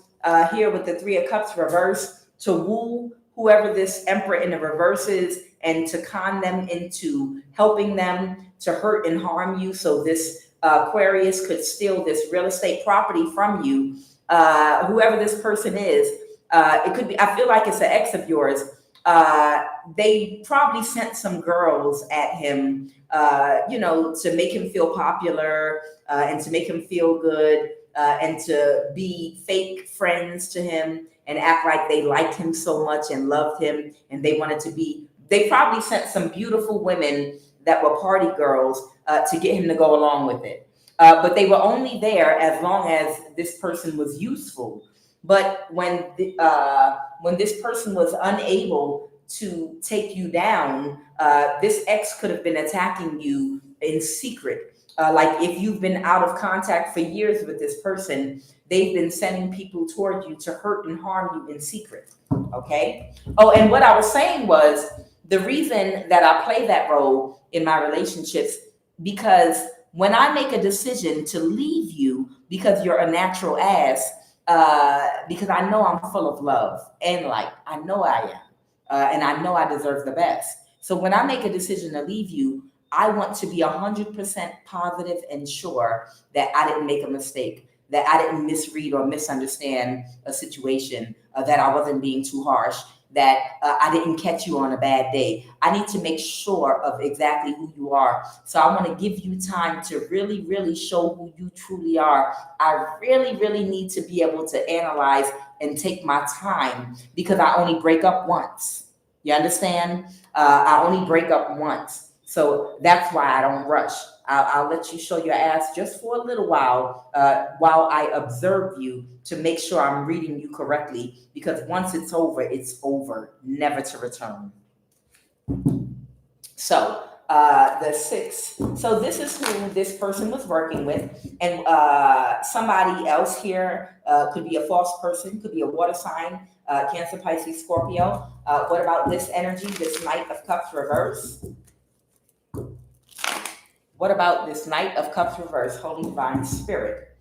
here with the Three of Cups reverse to woo whoever this Emperor in the reverse is and to con them into helping them to hurt and harm you. So this Aquarius could steal this real estate property from you. Whoever this person is, it could be, I feel like it's an ex of yours. They probably sent some girls at him, to make him feel popular, and to make him feel good, and to be fake friends to him and act like they liked him so much and loved him, and they wanted to be. They probably sent some beautiful women that were party girls to get him to go along with it. But they were only there as long as this person was useful. But when this person was unable to take you down, this ex could have been attacking you in secret. Like if you've been out of contact for years with this person, they've been sending people toward you to hurt and harm you in secret. Okay. Oh, and what I was saying was the reason that I play that role in my relationships, because when I make a decision to leave you because you're a natural ass, because I know I'm full of love and light. I know I am. And I know I deserve the best. So when I make a decision to leave you, I want to be 100% positive and sure that I didn't make a mistake, that I didn't misread or misunderstand a situation, that I wasn't being too harsh, that I didn't catch you on a bad day. I need to make sure of exactly who you are. So I want to give you time to really, really show who you truly are. I really, really need to be able to analyze and take my time, because I only break up once. You understand? I only break up once. So that's why I don't rush. I'll let you show your ass just for a little while I observe you to make sure I'm reading you correctly, because once it's over, never to return. So the 6. So this is who this person was working with. And somebody else here could be a false person, could be a water sign, Cancer, Pisces, Scorpio. What about this energy, this Knight of Cups reverse? What about this Knight of Cups reverse, Holy Divine Spirit?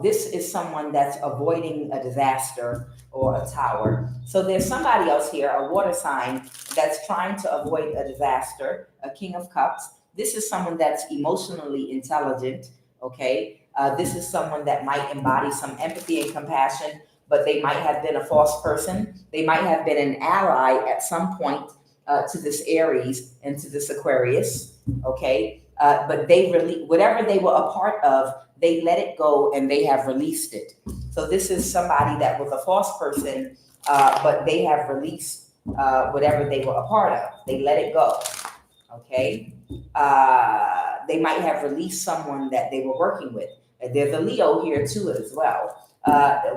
This is someone that's avoiding a disaster or a tower. So there's somebody else here, a water sign, that's trying to avoid a disaster, a King of Cups. This is someone that's emotionally intelligent, okay? This is someone that might embody some empathy and compassion, but they might have been a false person. They might have been an ally at some point to this Aries and to this Aquarius, okay? But they whatever they were a part of, they let it go and they have released it. So this is somebody that was a false person, but they have released whatever they were a part of. They let it go, okay? They might have released someone that they were working with. There's a Leo here too as well.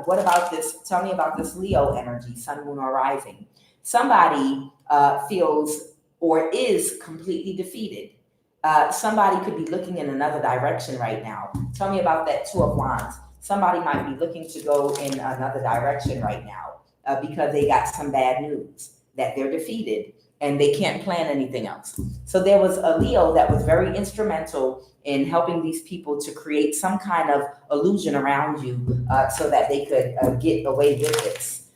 What about this? Tell me about this Leo energy, Sun, Moon, or Rising. Somebody feels or is completely defeated. Somebody could be looking in another direction right now. Tell me about that Two of Wands. Somebody might be looking to go in another direction right now because they got some bad news, that they're defeated and they can't plan anything else. So there was a Leo that was very instrumental in helping these people to create some kind of illusion around you so that they could get away with this.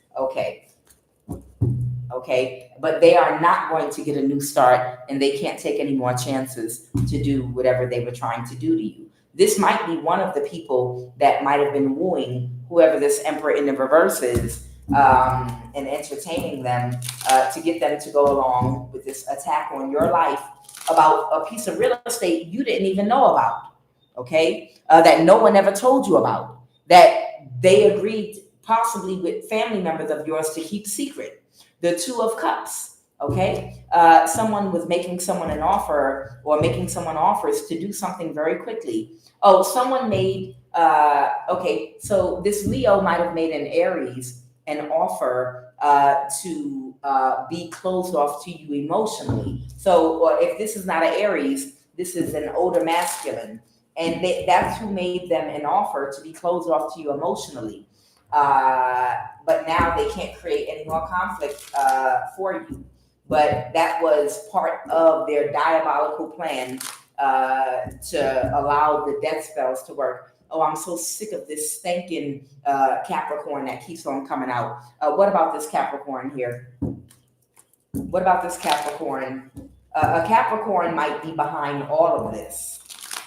Okay, but they are not going to get a new start, and they can't take any more chances to do whatever they were trying to do to you. This might be one of the people that might have been wooing whoever this Emperor in the reverse is, and entertaining them to get them to go along with this attack on your life about a piece of real estate you didn't even know about, okay? That no one ever told you about, that they agreed possibly with family members of yours to keep secret. The Two of Cups, okay? Someone was making someone an offer or making someone offers to do something very quickly. Oh, someone made, so this Leo might have made an Aries an offer to be closed off to you emotionally. So if this is not an Aries, this is an older masculine. And that's who made them an offer to be closed off to you emotionally. But now they can't create any more conflict for you. But that was part of their diabolical plan to allow the death spells to work. Oh, I'm so sick of this stinking Capricorn that keeps on coming out. What about this Capricorn here? What about this Capricorn? A Capricorn might be behind all of this.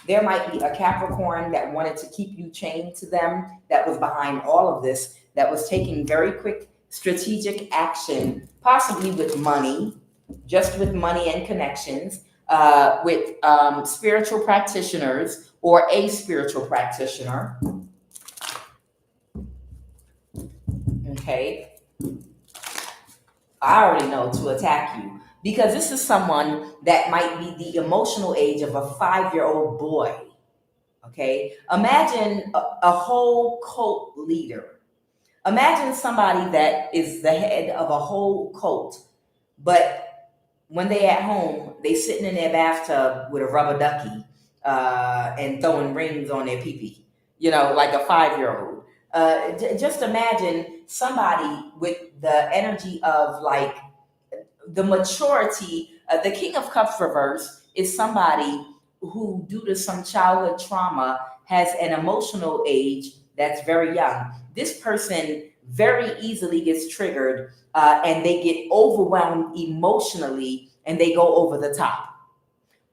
There might be a Capricorn that wanted to keep you chained to them, that was behind all of this, that was taking very quick strategic action, possibly with money, just with money and connections, with spiritual practitioners or a spiritual practitioner. Okay. I already know to attack you because this is someone that might be the emotional age of a 5-year-old boy. Okay. Imagine a whole cult leader. Imagine somebody that is the head of a whole cult, but when they at home, they sitting in their bathtub with a rubber ducky and throwing rings on their pee-pee, like a 5-year-old. Just imagine somebody with the energy of like the maturity. The King of Cups reverse is somebody who, due to some childhood trauma, has an emotional age that's very young. This person very easily gets triggered and they get overwhelmed emotionally and they go over the top.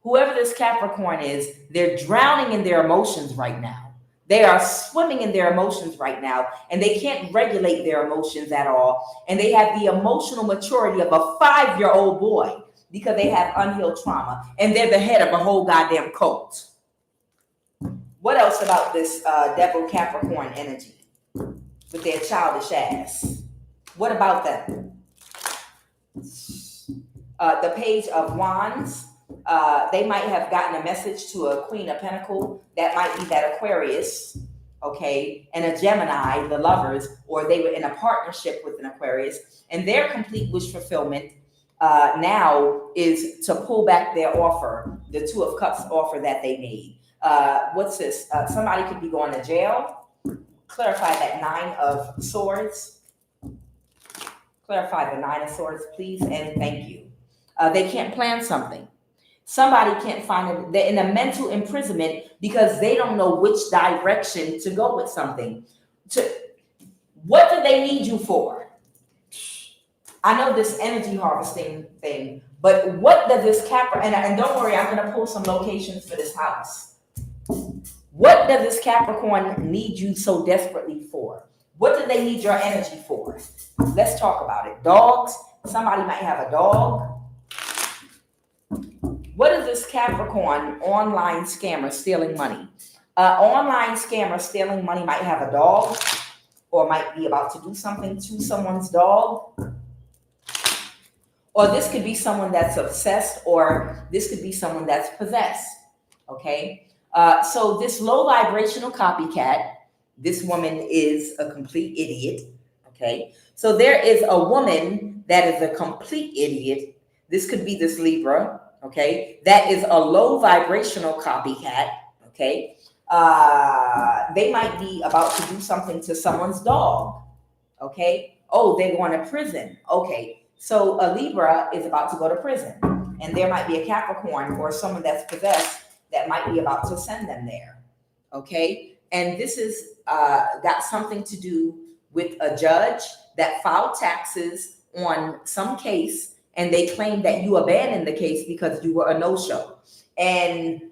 Whoever this Capricorn is, they're drowning in their emotions right now. They are swimming in their emotions right now, and they can't regulate their emotions at all. And they have the emotional maturity of a 5-year-old boy because they have unhealed trauma, and they're the head of a whole goddamn cult. What else about this devil Capricorn energy with their childish ass? What about them? The Page of Wands. They might have gotten a message to a Queen of Pentacles. That might be that Aquarius, okay, and a Gemini, the lovers, or they were in a partnership with an Aquarius, and their complete wish fulfillment now is to pull back their offer, the Two of Cups offer that they made. What's this? Somebody could be going to jail. Clarify that Nine of Swords. Clarify the Nine of Swords, please, and thank you. They can't plan something. Somebody can't find it. They're in a mental imprisonment because they don't know which direction to go with something. What do they need you for? I know this energy harvesting thing, but what does this Capricorn, and don't worry, I'm going to pull some locations for this house. What does this Capricorn need you so desperately for? What do they need your energy for? Let's talk about it. Dogs. Somebody might have a dog. What is this Capricorn online scammer stealing money? Online scammer stealing money might have a dog or might be about to do something to someone's dog. Or this could be someone that's obsessed, or this could be someone that's possessed. Okay? So this low vibrational copycat, this woman is a complete idiot. Okay? So there is a woman that is a complete idiot. This could be this Libra. Okay, that is a low vibrational copycat. Okay, they might be about to do something to someone's dog. Okay, oh, they're going to prison. Okay, so a Libra is about to go to prison, and there might be a Capricorn or someone that's possessed that might be about to send them there. Okay, and this is got something to do with a judge that filed taxes on some case. And they claim that you abandoned the case because you were a no-show. And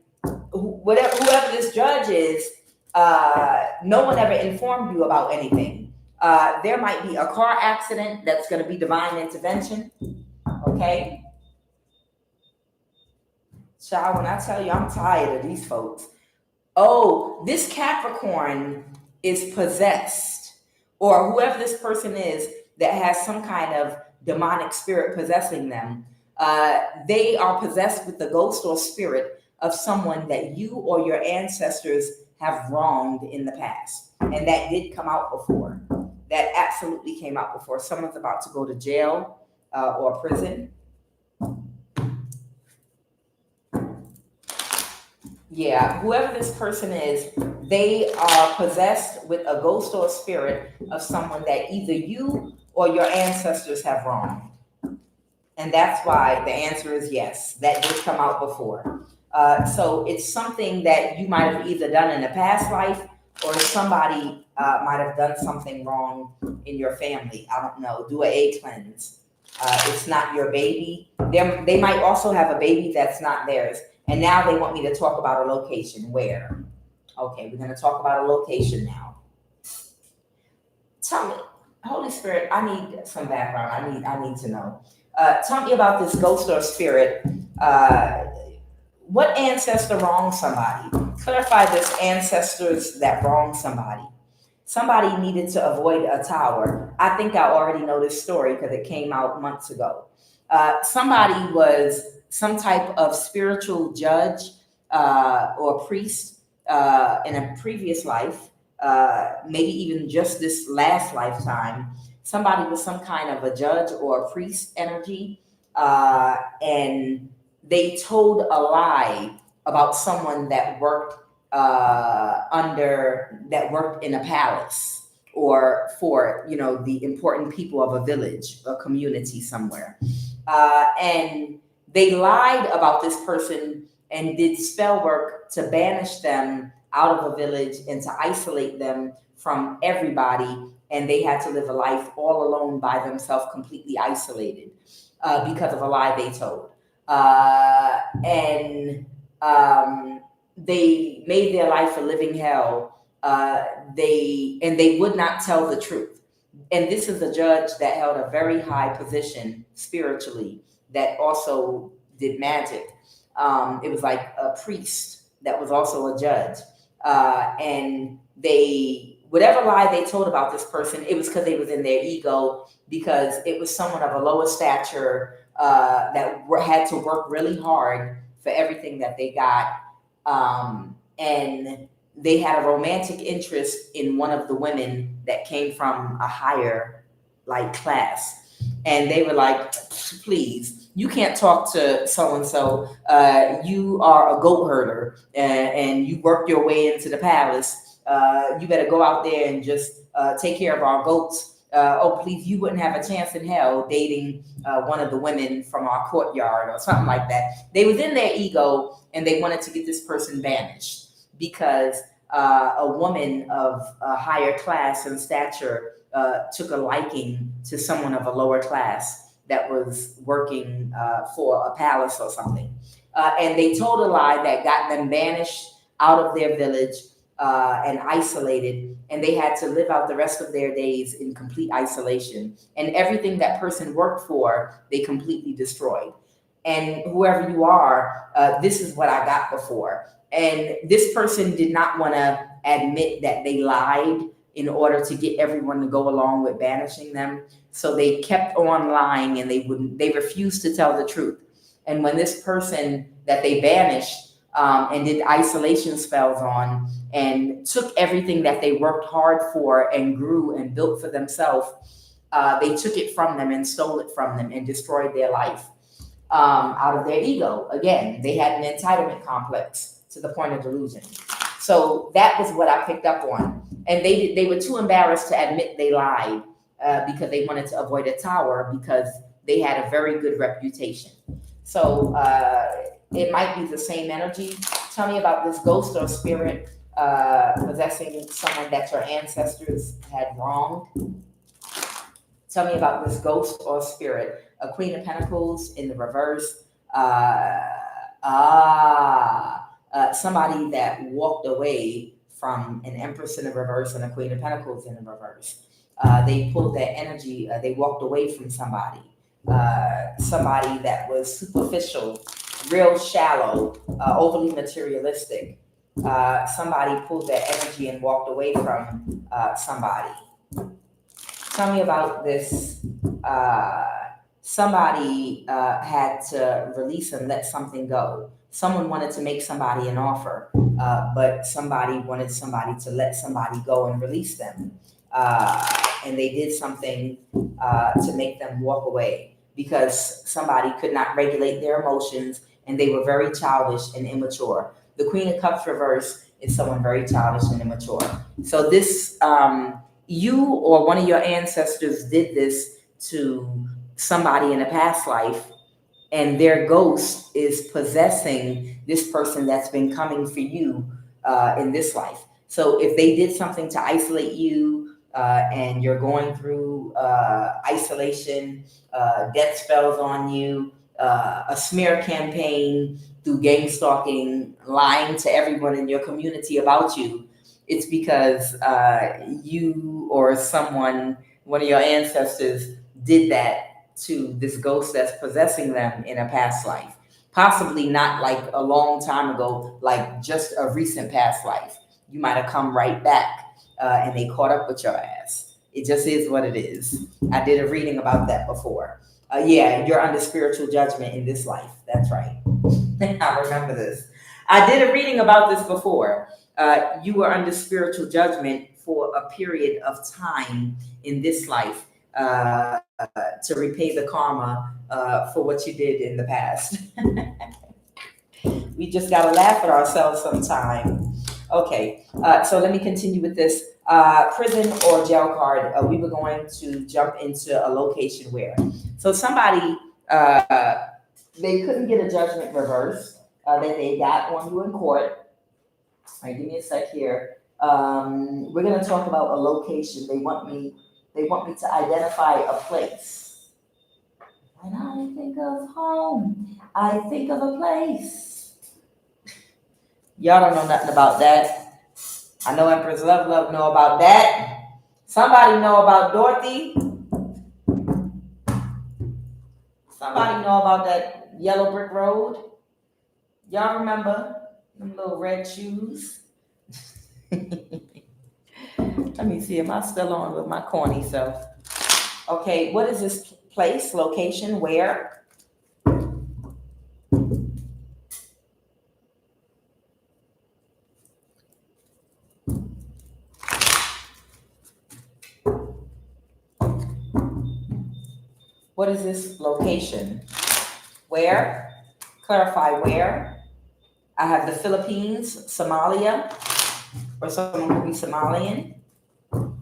whoever this judge is, no one ever informed you about anything. There might be a car accident that's going to be divine intervention. Okay? Child, when I tell you I'm tired of these folks. Oh, this Capricorn is possessed. Or whoever this person is that has some kind of demonic spirit possessing them. They are possessed with the ghost or spirit of someone that you or your ancestors have wronged in the past. And that did come out before. That absolutely came out before. Someone's about to go to jail or prison. Yeah, whoever this person is, they are possessed with a ghost or a spirit of someone that either you or your ancestors have wronged. And that's why the answer is yes. That did come out before. So it's something that you might have either done in a past life or somebody might have done something wrong in your family. I don't know. Do an egg cleanse. It's not your baby. They might also have a baby that's not theirs. And now they want me to talk about a location. Where? Okay, we're going to talk about a location now. Tell me, Holy Spirit, I need some background. I need to know. Tell me about this ghost or spirit. What ancestor wronged somebody? Clarify this ancestors that wronged somebody. Somebody needed to avoid a tower. I think I already know this story because it came out months ago. Somebody was some type of spiritual judge or priest in a previous life, maybe even just this last lifetime. Somebody was some kind of a judge or a priest energy, and they told a lie about someone that worked that worked in a palace or for the important people of a village, a community somewhere, and they lied about this person and did spell work to banish them out of a village and to isolate them from everybody, and they had to live a life all alone by themselves, completely isolated, because of a lie they told. And they made their life a living hell. They would not tell the truth. And this is a judge that held a very high position spiritually that also did magic. It was like a priest that was also a judge. And whatever lie they told about this person, it was because they was in their ego, because it was someone of a lower stature that had to work really hard for everything that they got. And they had a romantic interest in one of the women that came from a higher class. And they were like, please, you can't talk to so-and-so. You are a goat herder and you worked your way into the palace. You better go out there and just take care of our goats. Oh, please, you wouldn't have a chance in hell dating one of the women from our courtyard or something like that. They was in their ego and they wanted to get this person banished because a woman of a higher class and stature took a liking to someone of a lower class that was working for a palace or something. And they told a lie that got them banished out of their village and isolated, and they had to live out the rest of their days in complete isolation. And everything that person worked for, they completely destroyed. And whoever you are, this is what I got before. And this person did not want to admit that they lied in order to get everyone to go along with banishing them. So they kept on lying, and they refused to tell the truth. And when this person that they banished and did isolation spells on and took everything that they worked hard for and grew and built for themselves, they took it from them and stole it from them and destroyed their life out of their ego. Again, they had an entitlement complex to the point of delusion. So that was what I picked up on. And they were too embarrassed to admit they lied because they wanted to avoid a tower because they had a very good reputation. So it might be the same energy. Tell me about this ghost or spirit possessing someone that your ancestors had wronged. Tell me about this ghost or spirit. A Queen of Pentacles in the reverse. Somebody that walked away from an Empress in the reverse and a Queen of Pentacles in the reverse. They pulled that energy. They walked away from somebody. Somebody that was superficial, real shallow, overly materialistic. Somebody pulled that energy and walked away from somebody. Tell me about this. Somebody had to release and let something go. Someone wanted to make somebody an offer, but somebody wanted somebody to let somebody go and release them. And they did something to make them walk away because somebody could not regulate their emotions and they were very childish and immature. The Queen of Cups reverse is someone very childish and immature. So this, you or one of your ancestors did this to somebody in a past life, and their ghost is possessing this person that's been coming for you in this life. So if they did something to isolate you and you're going through isolation, death spells on you, a smear campaign, through gang stalking, lying to everyone in your community about you, it's because you or someone, one of your ancestors, did that to this ghost that's possessing them in a past life. Possibly not like a long time ago, like just a recent past life. You might have come right back and they caught up with your ass. It just is what it is. I did a reading about that before. Yeah, you're under spiritual judgment in this life. That's right. I remember this. I did a reading about this before. You were under spiritual judgment for a period of time in this life to repay the karma for what you did in the past. We just got to laugh at ourselves sometime. Okay, so let me continue with this. Prison or jail card, we were going to jump into a location where. So somebody, they couldn't get a judgment reversed that they got on you in court. All right, give me a sec here. We're going to talk about a location. They want me to identify a place. When I think of home, I think of a place. Y'all don't know nothing about that. I know Empress Love know about that. Somebody know about Dorothy. Somebody know about that yellow brick road. Y'all remember them little red shoes? Let me see, am I still on with my corny self? Okay, what is this place, location, where? What is this location? Where? Clarify where. I have the Philippines, Somalia, or someone could be Somalian.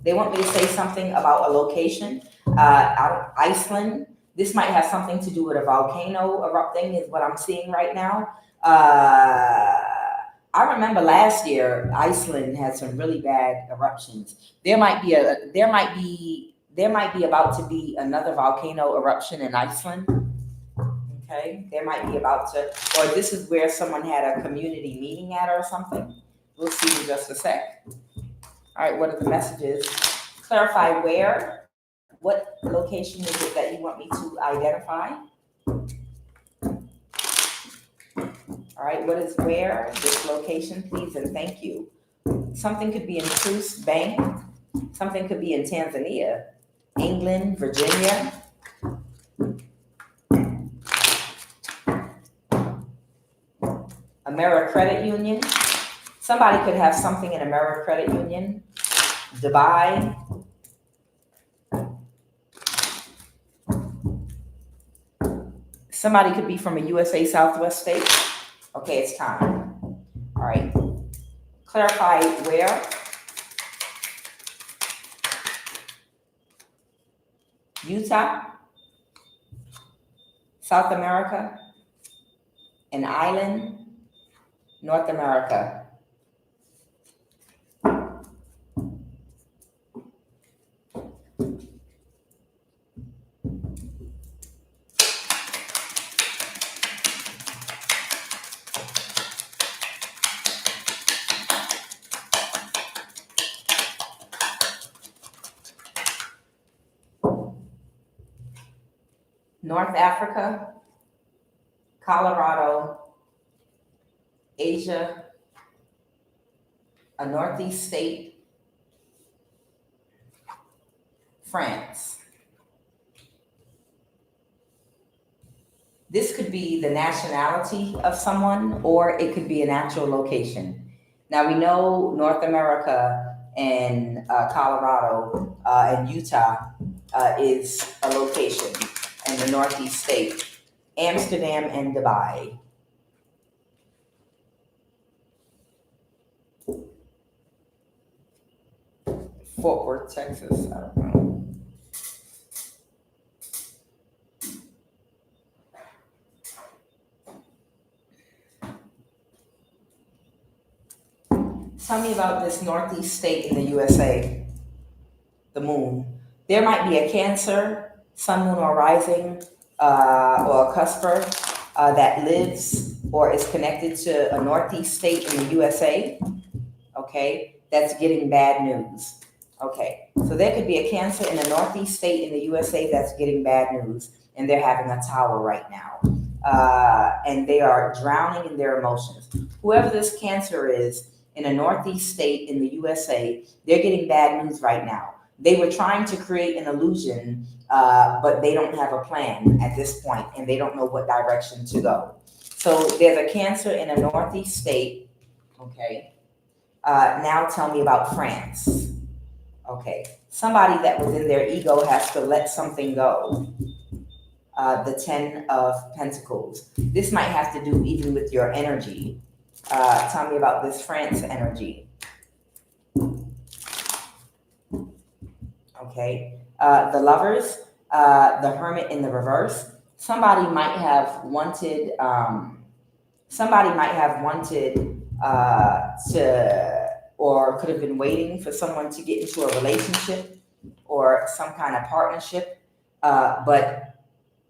They want me to say something about a location. Iceland. This might have something to do with a volcano erupting, is what I'm seeing right now. I remember last year Iceland had some really bad eruptions. There might be about to be another volcano eruption in Iceland. Okay, there might be about to, or this is where someone had a community meeting at or something. We'll see in just a sec. All right, what are the messages? Clarify where. What location is it that you want me to identify? All right, what is where? This location, please and thank you. Something could be in Truce Bank. Something could be in Tanzania, England, Virginia. AmeriCredit Union. Somebody could have something in AmeriCredit Union. Dubai. Somebody could be from a USA Southwest state. Okay, it's time. All right. Clarify where. Utah. South America. An island. North America. North Africa, Colorado, Asia, a Northeast state, France. This could be the nationality of someone, or it could be an actual location. Now we know North America and Colorado and Utah is a location, and the Northeast state, Amsterdam and Dubai. Fort Worth, Texas, I don't know. Tell me about this Northeast state in the USA, the moon. There might be a Cancer, sun, moon, or rising or a cusper that lives or is connected to a northeast state in the USA, okay, that's getting bad news. Okay, so there could be a Cancer in a northeast state in the USA that's getting bad news, and they're having a tower right now. And they are drowning in their emotions. Whoever this Cancer is in a northeast state in the USA, they're getting bad news right now. They were trying to create an illusion, but they don't have a plan at this point, and they don't know what direction to go. So there's a Cancer in a northeast state, okay? Now tell me about France. Okay, somebody that was in their ego has to let something go. The 10 of Pentacles. This might have to do even with your energy. Tell me about this France energy. Okay, the Lovers, the Hermit in the reverse. Somebody might have wanted. To, or could have been waiting for someone to get into a relationship or some kind of partnership, but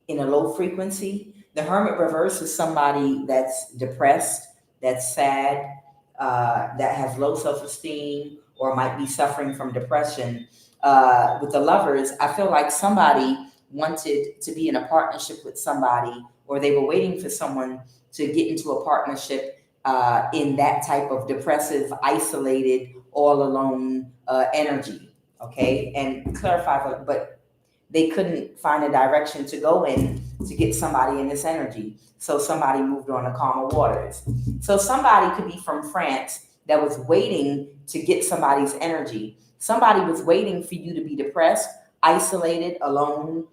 in a low frequency. The Hermit reverse is somebody that's depressed, that's sad, that has low self-esteem, or might be suffering from depression. With the Lovers, I feel like somebody wanted to be in a partnership with somebody, or they were waiting for someone to get into a partnership in that type of depressive, isolated, all alone energy. Okay, and clarify, but they couldn't find a direction to go in to get somebody in this energy. So somebody moved on to calmer waters. So somebody could be from France that was waiting to get somebody's energy. Somebody was waiting for you to be depressed, isolated, alone,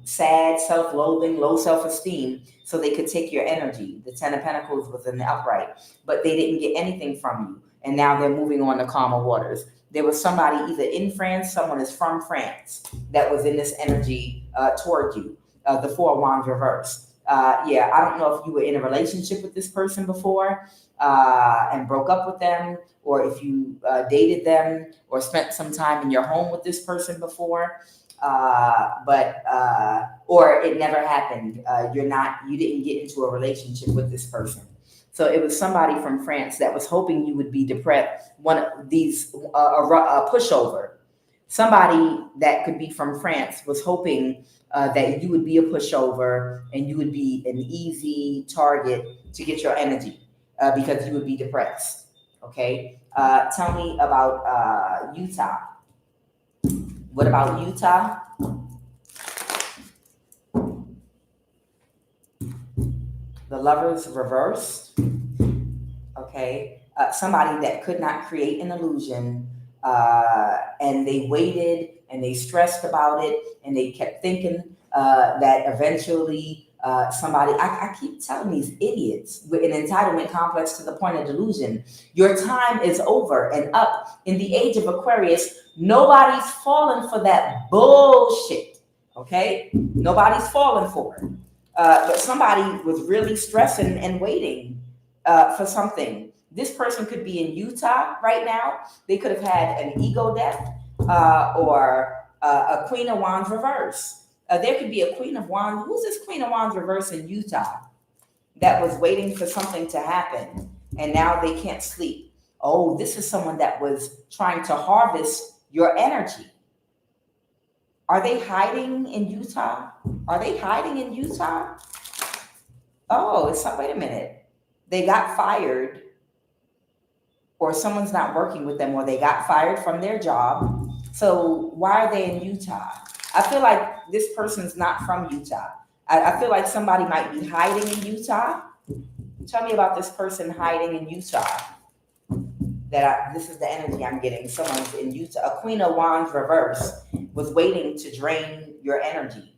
sad, self-loathing, low self-esteem, so they could take your energy. The 10 of Pentacles was in the upright, but they didn't get anything from you. And now they're moving on to calmer waters. There was somebody either in France, someone is from France, that was in this energy toward you. The 4 of Wands reverse. Yeah, I don't know if you were in a relationship with this person before and broke up with them, or if you dated them or spent some time in your home with this person before. Or it never happened. You didn't get into a relationship with this person. So it was somebody from France that was hoping you would be depressed. One of these, a pushover. Somebody that could be from France was hoping that you would be a pushover and you would be an easy target to get your energy because you would be depressed. Okay. Tell me about Utah. What about Utah? The Lovers reversed. Okay. Somebody that could not create an illusion, and they waited and they stressed about it and they kept thinking that eventually somebody, I keep telling these idiots with an entitlement complex to the point of delusion, your time is over and up. In the age of Aquarius, nobody's falling for that bullshit. Okay? Nobody's falling for it. But somebody was really stressing and waiting for something. This person could be in Utah right now. They could have had an ego death or a Queen of Wands reverse. There could be a Queen of Wands. Who's this Queen of Wands reverse in Utah that was waiting for something to happen and now they can't sleep? Oh, this is someone that was trying to harvest your energy. Are they hiding in Utah? Are they hiding in Utah? Oh, wait a minute. They got fired, or someone's not working with them, or they got fired from their job. So why are they in Utah? I feel like this person's not from Utah. I feel like somebody might be hiding in Utah. Tell me about this person hiding in Utah. This is the energy I'm getting. Someone's in Utah. A Queen of Wands reverse was waiting to drain your energy.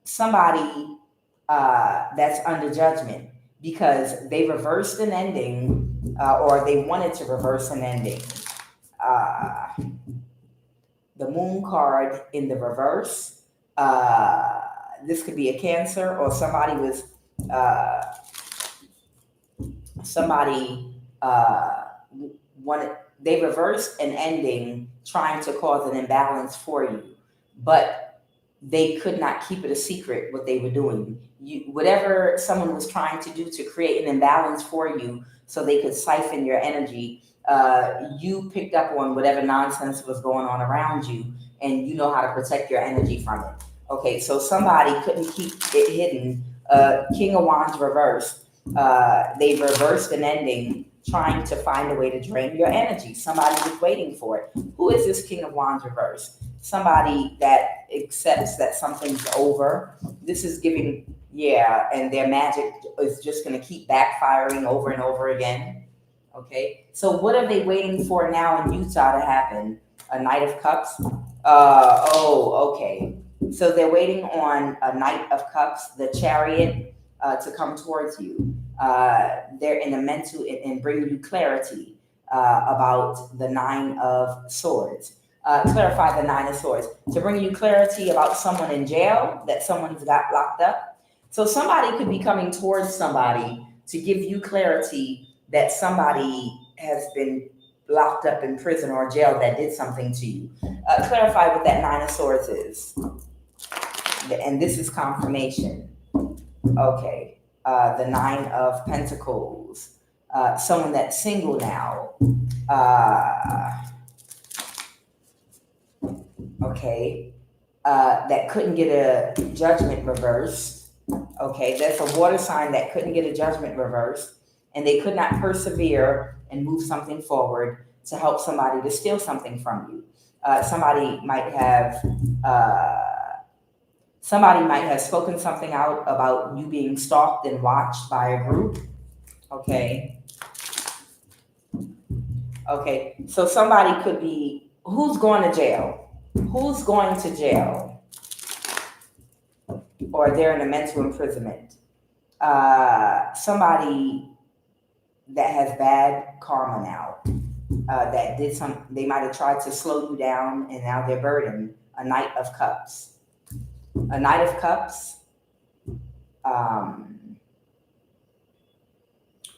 Somebody that's under judgment because they reversed an ending or they wanted to reverse an ending. The Moon card in the reverse. This could be a Cancer, or somebody was they reversed an ending trying to cause an imbalance for you. But they could not keep it a secret what they were doing. Whatever someone was trying to do to create an imbalance for you so they could siphon your energy, you picked up on whatever nonsense was going on around you, and you know how to protect your energy from it. Okay, so somebody couldn't keep it hidden. King of Wands reversed. They reversed an ending, trying to find a way to drain your energy. Somebody was waiting for it. Who is this King of Wands reversed? Somebody that accepts that something's over. This is giving, yeah, and their magic is just going to keep backfiring over and over again. Okay, so what are they waiting for now in Utah to happen? A Knight of Cups? Okay. So they're waiting on a Knight of Cups, the Chariot, to come towards you. They're in a mental and bring you clarity about the Nine of Swords. Clarify the Nine of Swords to bring you clarity about someone in jail, that someone's got locked up. So somebody could be coming towards somebody to give you clarity that somebody has been locked up in prison or jail that did something to you. Clarify what that Nine of Swords is. And this is confirmation. Okay. The Nine of Pentacles. Someone that's single now. Okay. That couldn't get a judgment reversed. Okay. That's a water sign that couldn't get a judgment reversed. And they could not persevere and move something forward to help somebody to steal something from you. Somebody might have spoken something out about you being stalked and watched by a group. Okay. Okay. So somebody could be, who's going to jail? Who's going to jail? Or they're in a mental imprisonment. Somebody that has bad karma now, that did they might have tried to slow you down and now they're burdened. A Knight of Cups. A Knight of Cups.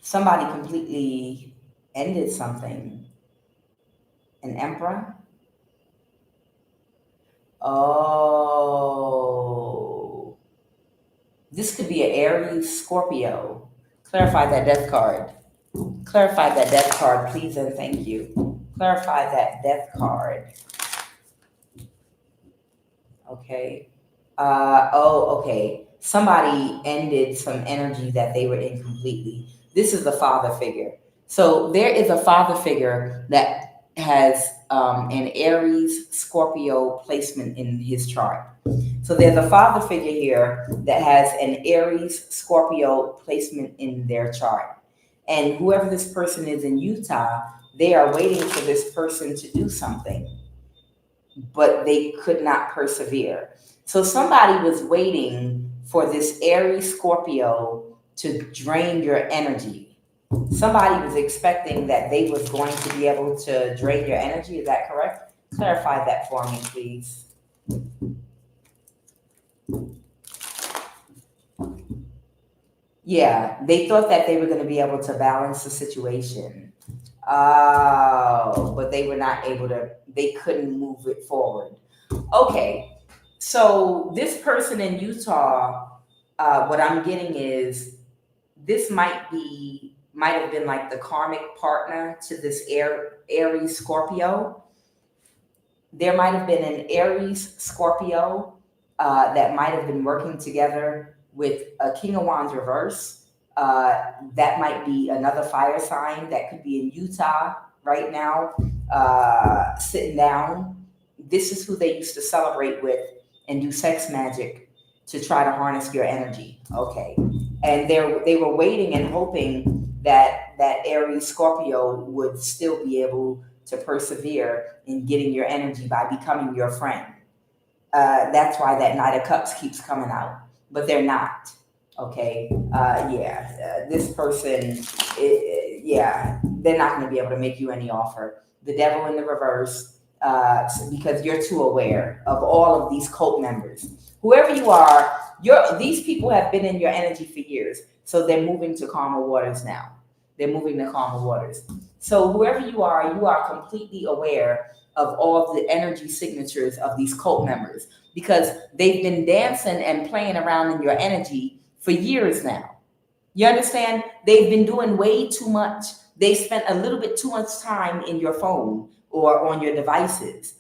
Somebody completely ended something. An Emperor. Oh. This could be an Aries, Scorpio. Clarify that death card. Clarify that death card, please and thank you. Clarify that death card. Okay. Okay. Somebody ended some energy that they were in completely. This is the father figure. So there is a father figure that has an Aries Scorpio placement in his chart. So there's a father figure here that has an Aries Scorpio placement in their chart. And whoever this person is in Utah, they are waiting for this person to do something, but they could not persevere. So somebody was waiting for this Aries Scorpio to drain your energy. Somebody was expecting that they was going to be able to drain your energy. Is that correct? Clarify that for me, please. Yeah, they thought that they were going to be able to balance the situation. But they were not able to, they couldn't move it forward. Okay, so this person in Utah, what I'm getting is this might have been like the karmic partner to this Aries Scorpio. There might have been an Aries Scorpio that might have been working together with a King of Wands reverse. That might be another fire sign that could be in Utah right now, sitting down. This is who they used to celebrate with and do sex magic to try to harness your energy. Okay. And they were waiting and hoping that Aries Scorpio would still be able to persevere in getting your energy by becoming your friend. That's why that Knight of Cups keeps coming out, but they're not. Okay. This person, they're not going to be able to make you any offer. The Devil in the reverse, because you're too aware of all of these cult members. Whoever you are, these people have been in your energy for years, so they're moving to calmer waters now. They're moving to calmer waters. So whoever you are completely aware of all of the energy signatures of these cult members because they've been dancing and playing around in your energy for years now. You understand? They've been doing way too much. They spent a little bit too much time in your phone or on your devices,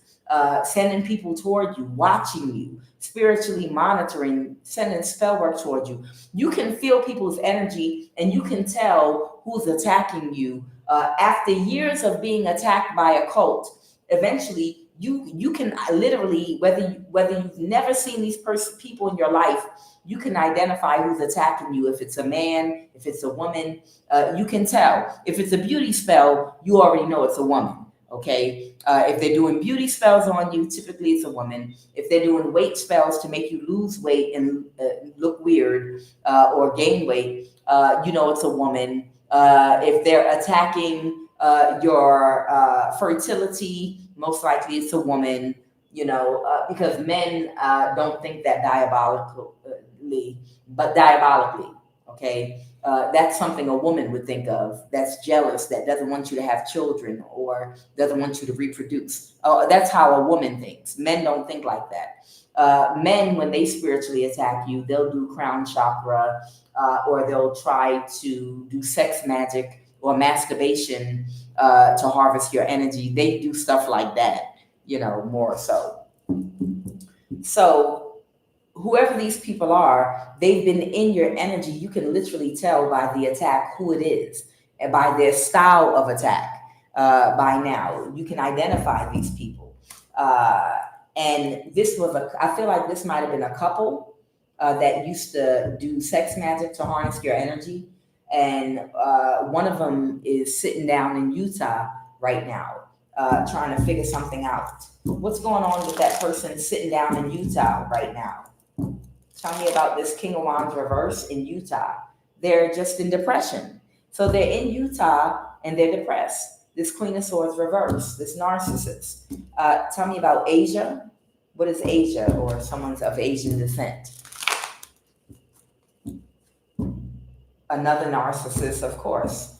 sending people toward you, watching you, spiritually monitoring, sending spell work toward you. You can feel people's energy and you can tell who's attacking you. After years of being attacked by a cult, eventually you can literally, whether you've never seen these people in your life, you can identify who's attacking you. If it's a man, if it's a woman, you can tell. If it's a beauty spell, you already know it's a woman. Okay. If they're doing beauty spells on you, typically it's a woman. If they're doing weight spells to make you lose weight and look weird or gain weight, you know it's a woman. If they're attacking your fertility, most likely it's a woman. You know, because men don't think that diabolically, but diabolically. Okay. That's something a woman would think of, that's jealous, that doesn't want you to have children or doesn't want you to reproduce. That's how a woman thinks. Men don't think like that. Men, when they spiritually attack you, they'll do crown chakra, or they'll try to do sex magic or masturbation to harvest your energy. They do stuff like that, you know, more so. So whoever these people are, they've been in your energy. You can literally tell by the attack who it is and by their style of attack. By now, you can identify these people. And this was I feel like this might have been a couple that used to do sex magic to harness your energy. And one of them is sitting down in Utah right now, trying to figure something out. What's going on with that person sitting down in Utah right now? Tell me about this King of Wands reverse in Utah. They're just in depression. So they're in Utah and they're depressed. This Queen of Swords reverse, this narcissist. Tell me about Asia. What is Asia, or someone's of Asian descent? Another narcissist, of course.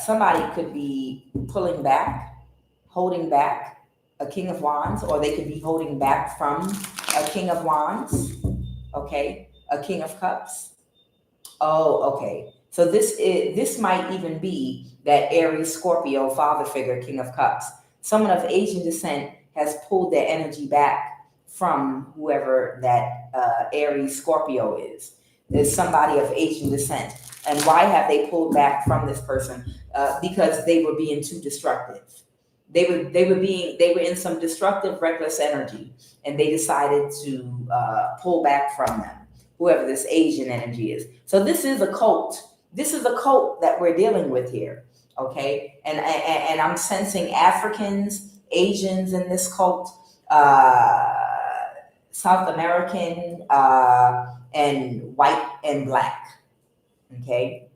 Somebody could be pulling back, holding back a King of Wands, or they could be holding back from a King of Wands. Okay, a King of Cups. Oh, okay. So this might even be that Aries Scorpio father figure, King of Cups. Someone of Asian descent has pulled their energy back from whoever that Aries Scorpio is. There's somebody of Asian descent. And why have they pulled back from this person? Because they were being too destructive. They were in some destructive, reckless energy, and they decided to pull back from them, whoever this Asian energy is. So this is a cult. This is a cult that we're dealing with here, okay? And I'm sensing Africans, Asians in this cult, South American, and white and black, okay?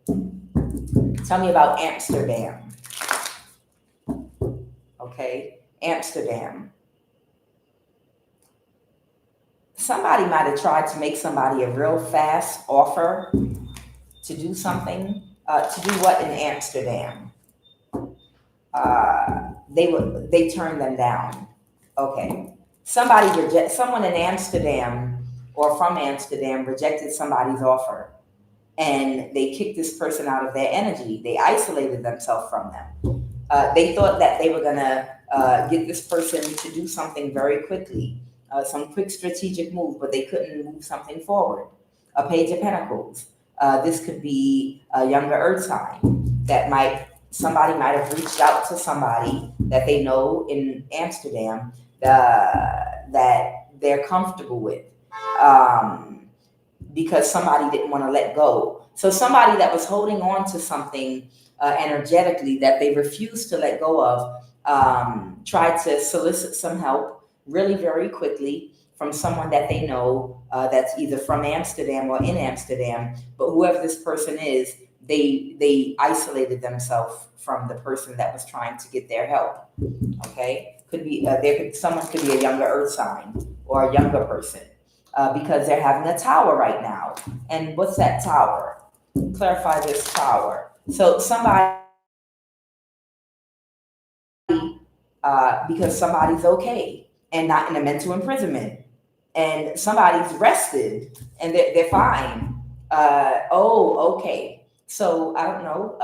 Tell me about Amsterdam. Okay, Amsterdam. Somebody might have tried to make somebody a real fast offer to do something. To do what in Amsterdam? They turned them down. Okay, someone in Amsterdam or from Amsterdam rejected somebody's offer, and they kicked this person out of their energy. They isolated themselves from them. They thought that they were going to get this person to do something very quickly, some quick strategic move, but they couldn't move something forward. A Page of Pentacles. This could be a younger earth sign somebody might have reached out to somebody that they know in Amsterdam that they're comfortable with, because somebody didn't want to let go. So somebody that was holding on to something energetically that they refused to let go of, tried to solicit some help really very quickly from someone that they know that's either from Amsterdam or in Amsterdam. But whoever this person is, they isolated themselves from the person that was trying to get their help. Okay, could be someone could be a younger earth sign or a younger person, because they're having a tower right now. And what's that tower? Clarify this tower. So somebody, because somebody's okay and not in a mental imprisonment, and somebody's rested and they're fine. Oh, okay. So I don't know.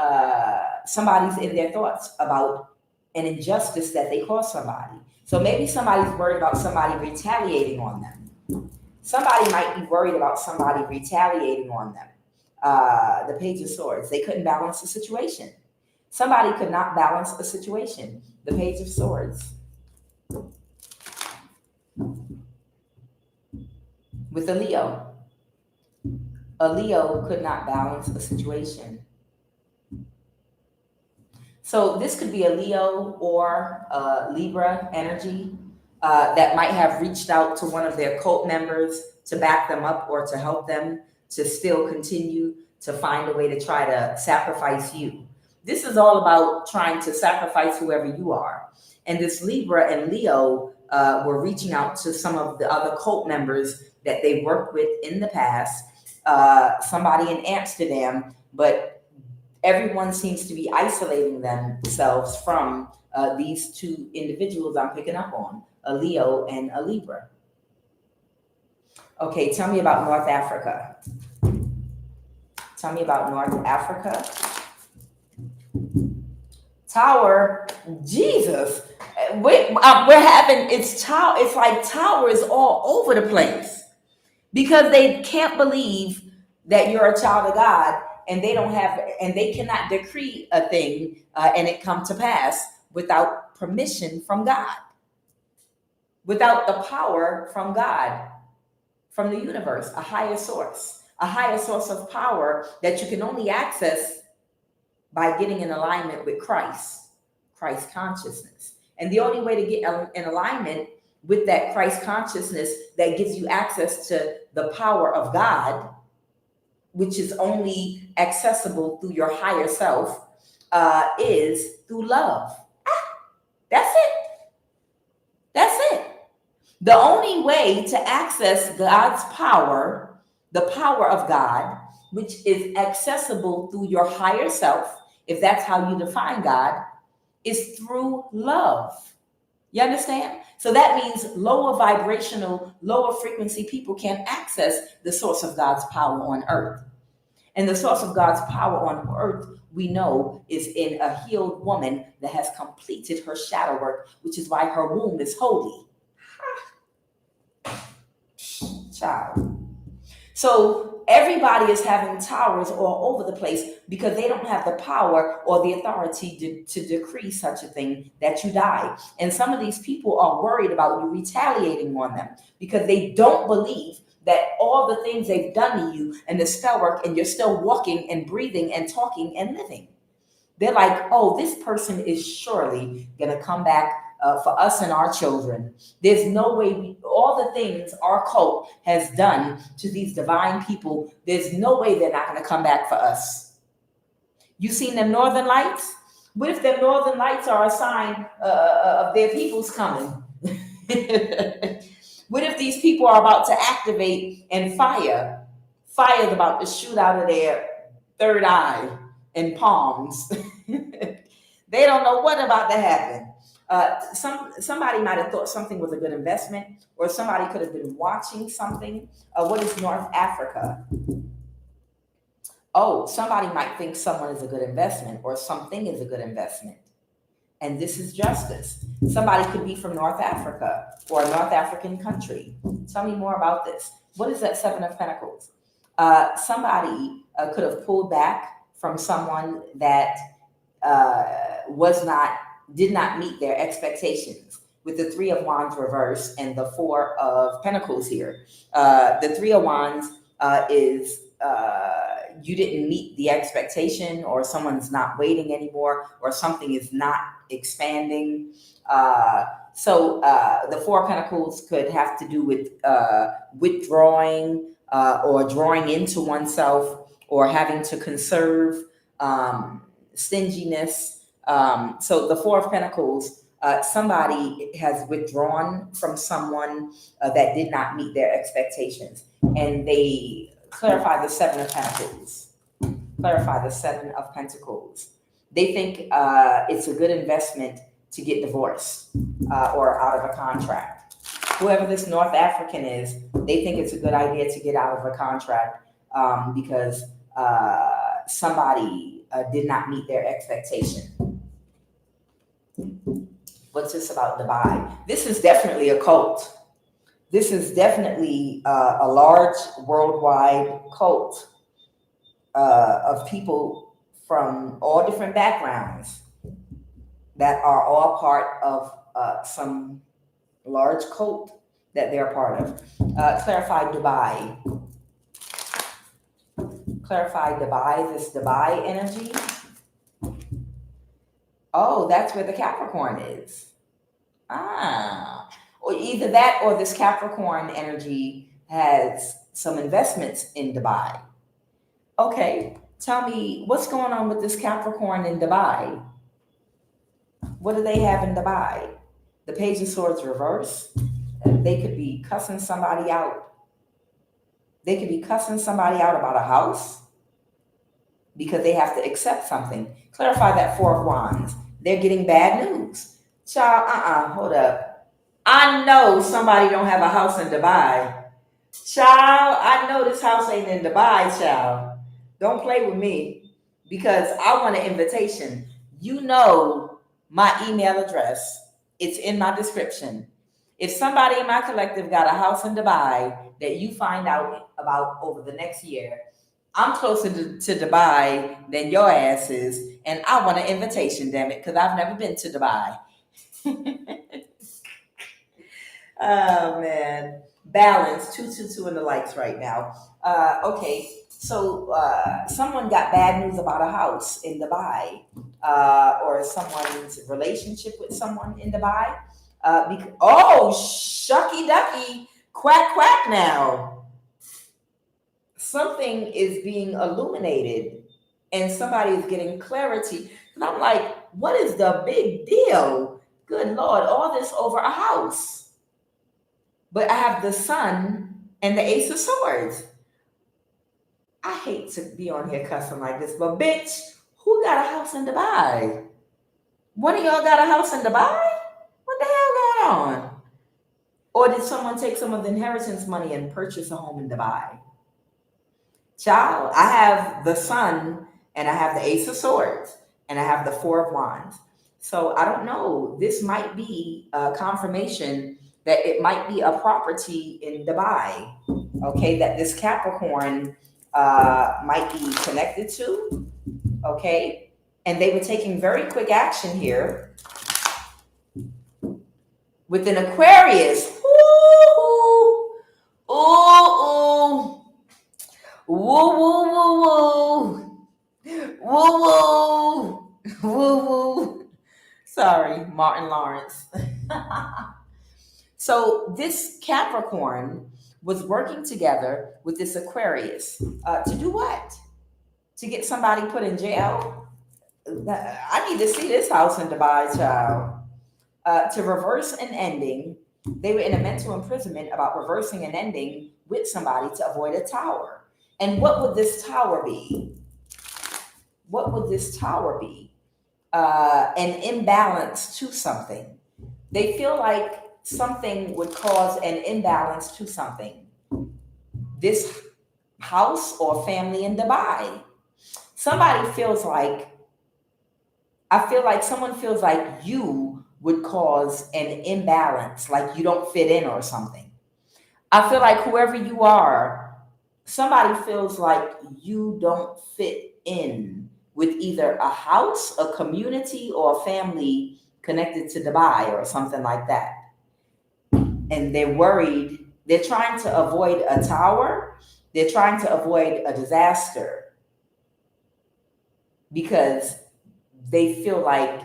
Somebody's in their thoughts about an injustice that they caused somebody. So maybe somebody's worried about somebody retaliating on them. Somebody might be worried about somebody retaliating on them. The Page of Swords. They couldn't balance the situation. Somebody could not balance a situation. The Page of Swords. With a Leo. A Leo could not balance a situation. So this could be a Leo or a Libra energy that might have reached out to one of their cult members to back them up or to help them to still continue to find a way to try to sacrifice you. This is all about trying to sacrifice whoever you are. And this Libra and Leo were reaching out to some of the other cult members that they worked with in the past, somebody in Amsterdam, but everyone seems to be isolating themselves from these two individuals I'm picking up on, a Leo and a Libra. Okay, tell me about North Africa. Tell me about North Africa. Tower, Jesus. We're having, it's like towers all over the place because they can't believe that you're a child of God, and they don't have, and they cannot decree a thing and it come to pass without permission from God, without the power from God, from the universe, a higher source of power that you can only access by getting in alignment with Christ consciousness. And the only way to get in alignment with that Christ consciousness that gives you access to the power of God, which is only accessible through your higher self, is through love. That's it. That's it. The only way to access God's power, the power of God, which is accessible through your higher self, if that's how you define God, is through love. You understand? So that means lower vibrational, lower frequency people can't access the source of God's power on earth. And the source of God's power on earth, we know, is in a healed woman that has completed her shadow work, which is why her womb is holy. Child. So everybody is having towers all over the place because they don't have the power or the authority to decree such a thing that you die. And some of these people are worried about you retaliating on them because they don't believe that all the things they've done to you and the spell work, and you're still walking and breathing and talking and living. They're like, oh, this person is surely going to come back for us and our children. There's no way, all the things our cult has done to these divine people, there's no way they're not going to come back for us. You seen them northern lights? What if them northern lights are a sign of their people's coming? What if these people are about to activate and fire? Fire's about to shoot out of their third eye and palms. They don't know what about to happen. Somebody might have thought something was a good investment, or somebody could have been watching something. What is North Africa? Oh, somebody might think someone is a good investment or something is a good investment. And this is justice. Somebody could be from North Africa or a North African country. Tell me more about this. What is that Seven of Pentacles? Somebody could have pulled back from someone that did not meet their expectations, with the Three of Wands reversed and the Four of Pentacles here. The Three of Wands is you didn't meet the expectation, or someone's not waiting anymore, or something is not expanding. So the Four of Pentacles could have to do with withdrawing or drawing into oneself, or having to conserve, stinginess. So the Four of Pentacles, somebody has withdrawn from someone that did not meet their expectations, and they clarify the Seven of Pentacles. Clarify the Seven of Pentacles. They think it's a good investment to get divorced or out of a contract. Whoever this North African is, they think it's a good idea to get out of a contract because somebody did not meet their expectation. What's this about Dubai? This is definitely a cult. This is definitely a large worldwide cult of people from all different backgrounds that are all part of some large cult that they're part of. Clarify Dubai. Clarify Dubai, this Dubai energy. Oh, that's where the Capricorn is. Or either that or this Capricorn energy has some investments in Dubai. Okay, tell me what's going on with this Capricorn in Dubai? What do they have in Dubai? The Page of Swords reverse. They could be cussing somebody out. They could be cussing somebody out about a house because they have to accept something. Clarify that Four of Wands. They're getting bad news. Child, hold up. I know somebody don't have a house in Dubai. Child, I know this house ain't in Dubai, child. Don't play with me because I want an invitation. You know my email address. It's in my description. If somebody in my collective got a house in Dubai that you find out about over the next year, I'm closer to Dubai than your ass is, and I want an invitation, damn it, because I've never been to Dubai. Oh, man. Balance, 222 in the likes right now. Okay, so someone got bad news about a house in Dubai, or someone's relationship with someone in Dubai. Shucky ducky, quack quack now. Something is being illuminated and somebody is getting clarity. And I'm like, what is the big deal? Good Lord, all this over a house. But I have the Sun and the Ace of Swords. I hate to be on here cussing like this, but bitch, who got a house in Dubai? One of y'all got a house in Dubai? What the hell going on? Or did someone take some of the inheritance money and purchase a home in Dubai? Child, I have the Sun and I have the Ace of Swords and I have the Four of Wands. So I don't know. This might be a confirmation that it might be a property in Dubai, okay, that this Capricorn might be connected to, okay? And they were taking very quick action here with an Aquarius. Ooh, ooh, ooh. Woo, woo, woo, woo. Woo, woo. Woo, woo. Sorry, Martin Lawrence. So this Capricorn was working together with this Aquarius to do what? To get somebody put in jail? I need to see this house in Dubai, child. To reverse an ending. They were in a mental imprisonment about reversing an ending with somebody to avoid a tower. And what would this tower be? What would this tower be? An imbalance to something. They feel like something would cause an imbalance to something. This house or family in Dubai. Somebody feels like, I feel like someone feels like you would cause an imbalance, like you don't fit in or something. I feel like whoever you are, somebody feels like you don't fit in with either a house, a community, or a family connected to Dubai or something like that. And they're worried. They're trying to avoid a tower. They're trying to avoid a disaster because they feel like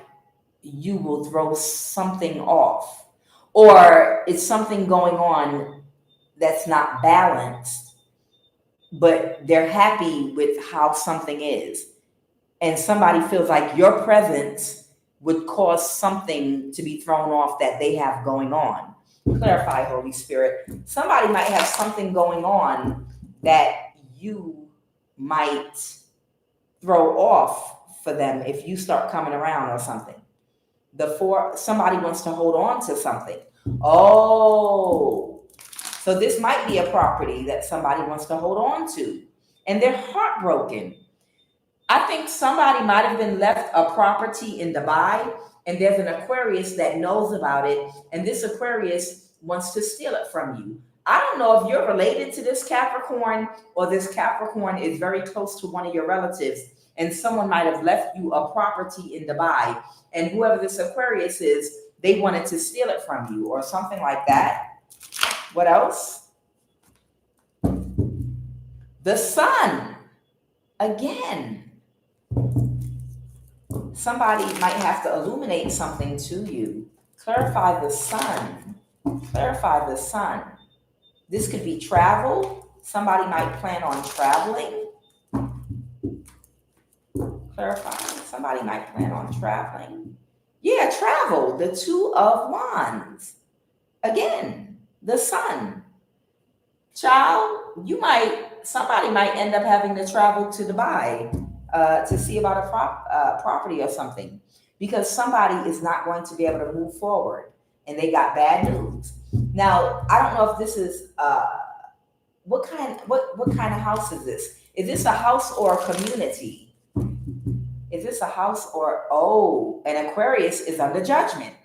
you will throw something off, or it's something going on that's not balanced, but they're happy with how something is. And somebody feels like your presence would cause something to be thrown off that they have going on. Clarify, Holy Spirit. Somebody might have something going on that you might throw off for them if you start coming around or something. The 4, somebody wants to hold on to something. Oh, so this might be a property that somebody wants to hold on to, and they're heartbroken. I think somebody might have been left a property in Dubai, and there's an Aquarius that knows about it, and this Aquarius wants to steal it from you. I don't know if you're related to this Capricorn, or this Capricorn is very close to one of your relatives, and someone might have left you a property in Dubai, and whoever this Aquarius is, they wanted to steal it from you, or something like that. What else? The Sun. Again, somebody might have to illuminate something to you. Clarify the Sun. Clarify the Sun. This could be travel. Somebody might plan on traveling. Clarify. Somebody might plan on traveling. Yeah, travel. The 2 of Wands. Again, the Sun. Child, somebody might end up having to travel to Dubai to see about a property or something, because somebody is not going to be able to move forward, and they got bad news. Now, I don't know if this is what kind of house is this? Is this a house or a community? Is this a house or an Aquarius is under judgment.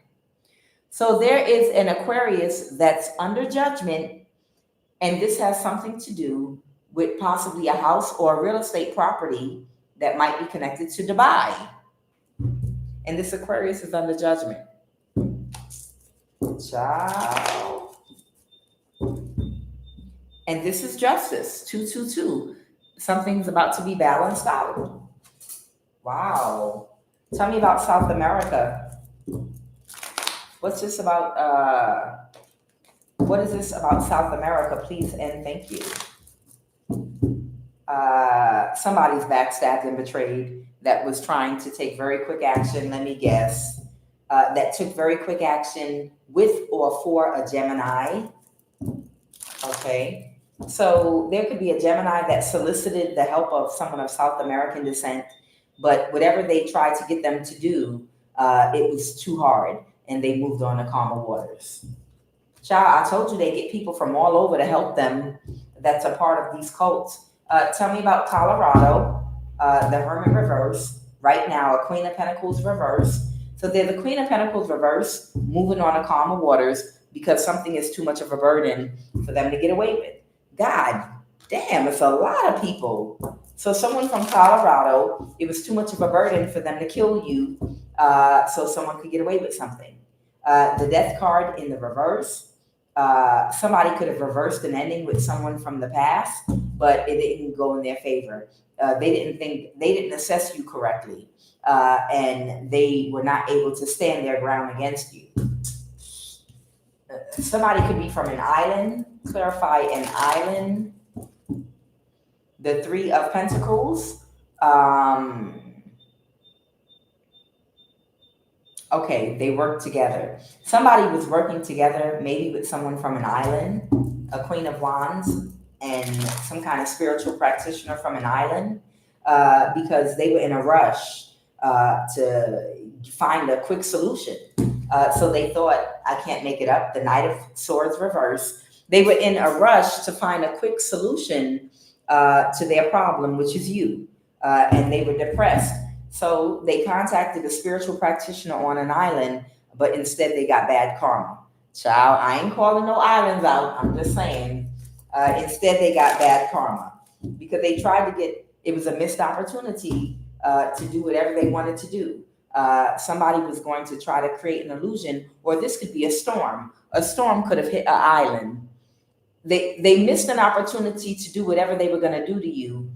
So there is an Aquarius that's under judgment, and this has something to do with possibly a house or a real estate property that might be connected to Dubai. And this Aquarius is under judgment. Child. And this is justice, 222. Something's about to be balanced out. Wow. Tell me about South America. What's this about? What is this about South America, please and thank you? Somebody's backstabbed and betrayed that was trying to take very quick action, let me guess. That took very quick action with or for a Gemini. Okay. So there could be a Gemini that solicited the help of someone of South American descent, but whatever they tried to get them to do, it was too hard, and they moved on to calmer waters. Child, I told you they get people from all over to help them that's a part of these cults. Tell me about Colorado, the Hermit reverse. Right now, a Queen of Pentacles reverse. So they're the Queen of Pentacles reverse, moving on to calmer waters because something is too much of a burden for them to get away with. God damn, it's a lot of people. So someone from Colorado, it was too much of a burden for them to kill you, so someone could get away with something. The Death card in the reverse. Somebody could have reversed an ending with someone from the past, but it didn't go in their favor. They didn't assess you correctly, and they were not able to stand their ground against you. Somebody could be from an island. Clarify an island. The 3 of Pentacles. Okay, they work together. Somebody was working together, maybe with someone from an island, a Queen of Wands, and some kind of spiritual practitioner from an island, because they were in a rush to find a quick solution. So they thought, I can't make it up, the Knight of Swords reverse. They were in a rush to find a quick solution to their problem, which is you, and they were depressed. So they contacted a spiritual practitioner on an island, but instead they got bad karma. Child, I ain't calling no islands out. I'm just saying. Instead they got bad karma because they tried to get, it was a missed opportunity to do whatever they wanted to do. Somebody was going to try to create an illusion, or this could be a storm. A storm could have hit an island. They missed an opportunity to do whatever they were going to do to you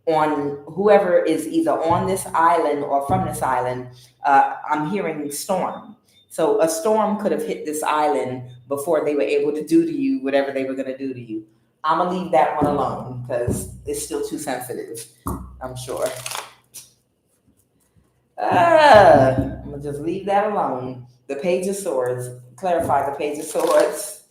on whoever is either on this island or from this island. I'm hearing storm. So a storm could have hit this island before they were able to do to you whatever they were going to do to you. I'm going to leave that one alone because it's still too sensitive, I'm sure. I'm going to just leave that alone. The Page of Swords. Clarify the Page of Swords.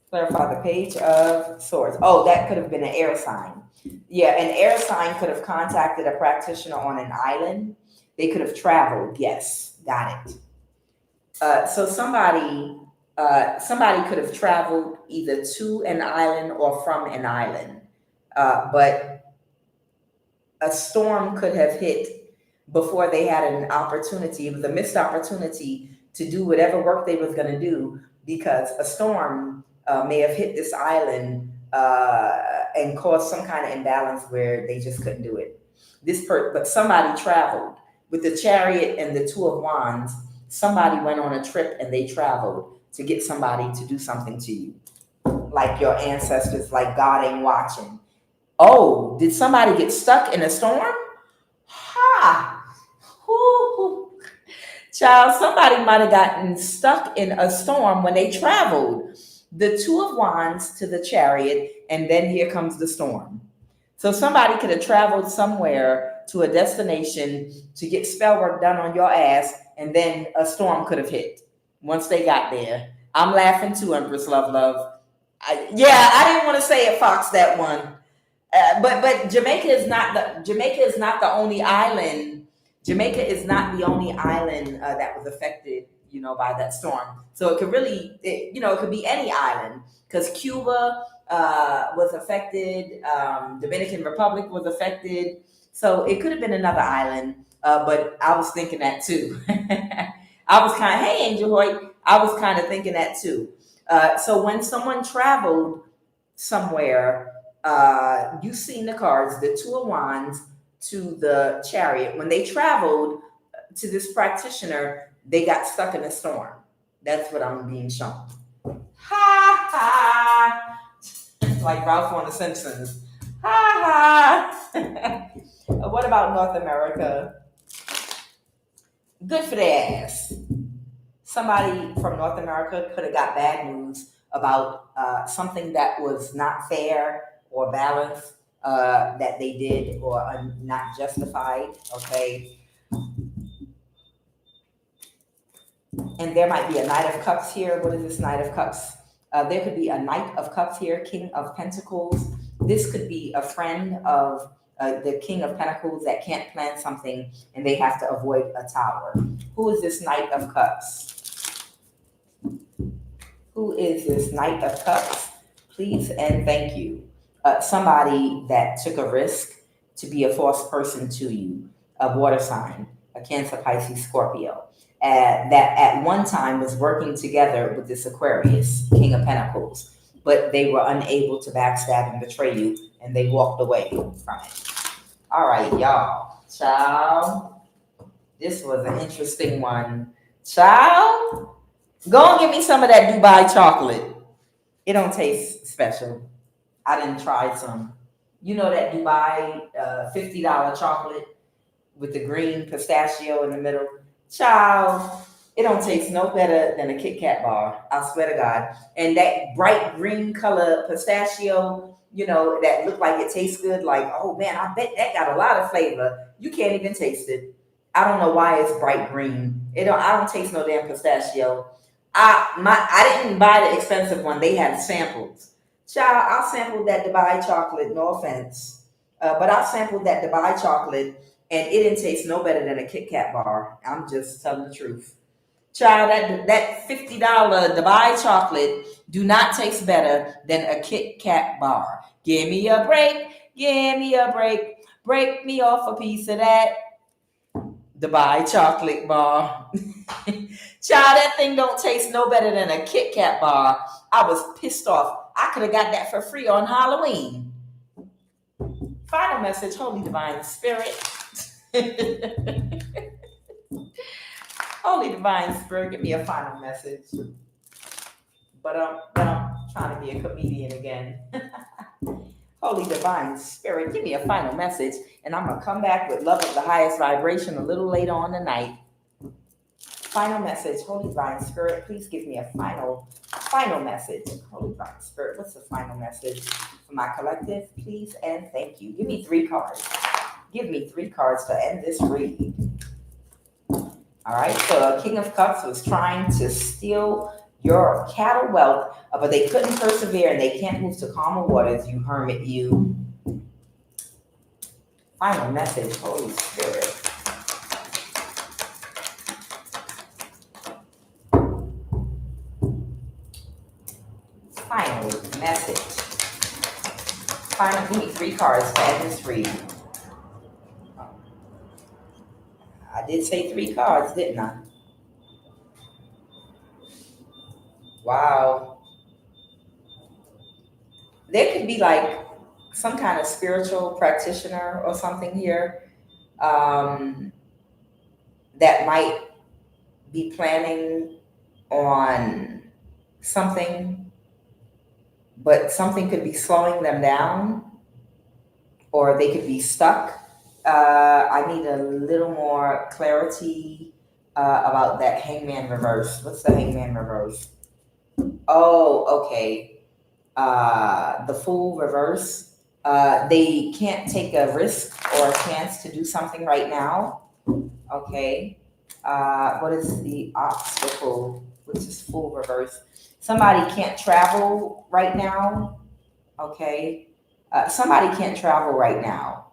Clarify the Page of Swords. Oh, that could have been an air sign. Yeah, an air sign could have contacted a practitioner on an island. They could have traveled. Yes, got it. So somebody could have traveled either to an island or from an island, but a storm could have hit before they had an opportunity. It was a missed opportunity to do whatever work they was going to do because a storm may have hit this island and caused some kind of imbalance where they just couldn't do it. But somebody traveled with the Chariot and the Two of Wands. Somebody went on a trip and they traveled to get somebody to do something to you, like your ancestors, like God ain't watching. Oh, did somebody get stuck in a storm? Ha! Hoo. Child, somebody might have gotten stuck in a storm when they traveled. The Two of Wands to the Chariot, and then here comes the storm. So somebody could have traveled somewhere to a destination to get spell work done on your ass, and then a storm could have hit once they got there. I'm laughing too, Empress Love. I didn't want to say it, Fox, that one. But Jamaica is not the only island. Jamaica is not the only island that was affected, by that storm. So it could really, it could be any island because Cuba was affected, Dominican Republic was affected. So it could have been another island, but I was thinking that too. I was kind of, hey, Angel Hoyt, I was kind of thinking that too. So when someone traveled somewhere, you've seen the cards, the Two of Wands to the Chariot. When they traveled to this practitioner, they got stuck in a storm. That's what I'm being shown. Ha ha! Like Ralph on The Simpsons. Ha ha! What about North America? Good for their ass. Somebody from North America could have got bad news about something that was not fair or balanced that they did or not justified, okay? And there might be a Knight of Cups here. What is this Knight of Cups? There could be a Knight of Cups here, King of Pentacles. This could be a friend of the King of Pentacles that can't plan something and they have to avoid a tower. Who is this Knight of Cups? Who is this Knight of Cups? Please and thank you. Somebody that took a risk to be a false person to you, a water sign, a Cancer, Pisces, Scorpio, that at one time was working together with this Aquarius, King of Pentacles, but they were unable to backstab and betray you, and they walked away from it. All right, y'all. Child, this was an interesting one. Child, go and get me some of that Dubai chocolate. It don't taste special. I didn't try some. You know that Dubai $50 chocolate with the green pistachio in the middle? Child, it don't taste no better than a Kit Kat bar. I swear to God. And that bright green color pistachio, that look like it tastes good. Like, oh man, I bet that got a lot of flavor. You can't even taste it. I don't know why it's bright green. I don't taste no damn pistachio. I didn't buy the expensive one. They had samples. Child, I sampled that Dubai chocolate, no offense. But I sampled that Dubai chocolate and it didn't taste no better than a Kit Kat bar. I'm just telling the truth. Child, that $50 Dubai chocolate do not taste better than a Kit Kat bar. Give me a break. Give me a break. Break me off a piece of that Dubai chocolate bar. Child, that thing don't taste no better than a Kit Kat bar. I was pissed off. I could have got that for free on Halloween. Final message, Holy Divine Spirit. Holy Divine Spirit, give me a final message. But I'm trying to be a comedian again. Holy Divine Spirit, give me a final message. And I'm going to come back with love of the highest vibration a little later on tonight. Final message, Holy Divine Spirit, please give me a final message. Holy Divine Spirit, what's the final message for my collective? Please and thank you. Give me 3 cards. Give me 3 cards to end this read. All right, so King of Cups was trying to steal your cattle wealth, but they couldn't persevere and they can't move to calmer waters, you hermit, you. Final message, Holy Spirit. Final message. Final, give me 3 cards to end this reading. I did say 3 cards, didn't I? Wow. There could be like some kind of spiritual practitioner or something here that might be planning on something, but something could be slowing them down, or they could be stuck. I need a little more clarity about that Hangman reverse. What's the Hangman reverse? Oh, okay. The Fool reverse. They can't take a risk or a chance to do something right now. Okay. What is the obstacle, which is Fool reverse? Somebody can't travel right now. Okay. Somebody can't travel right now.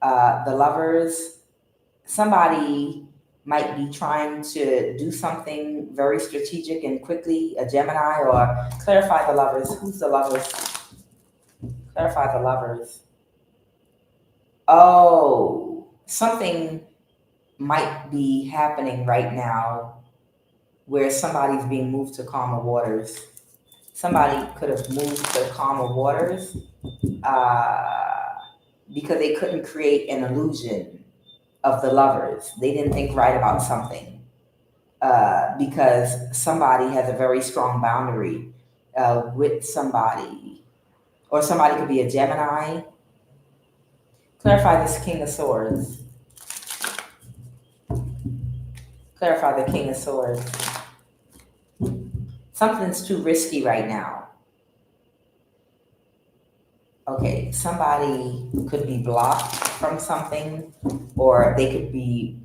The Lovers, somebody might be trying to do something very strategic and quickly, a Gemini, or clarify the Lovers. Who's the Lovers? Clarify the Lovers. Oh, something might be happening right now where somebody's being moved to calmer waters. Somebody could have moved to calmer waters because they couldn't create an illusion of the Lovers. They didn't think right about something because somebody has a very strong boundary with somebody, or somebody could be a Gemini. Clarify this King of Swords. Clarify the King of Swords. Something's too risky right now. Okay, somebody could be blocked from something, or they could be,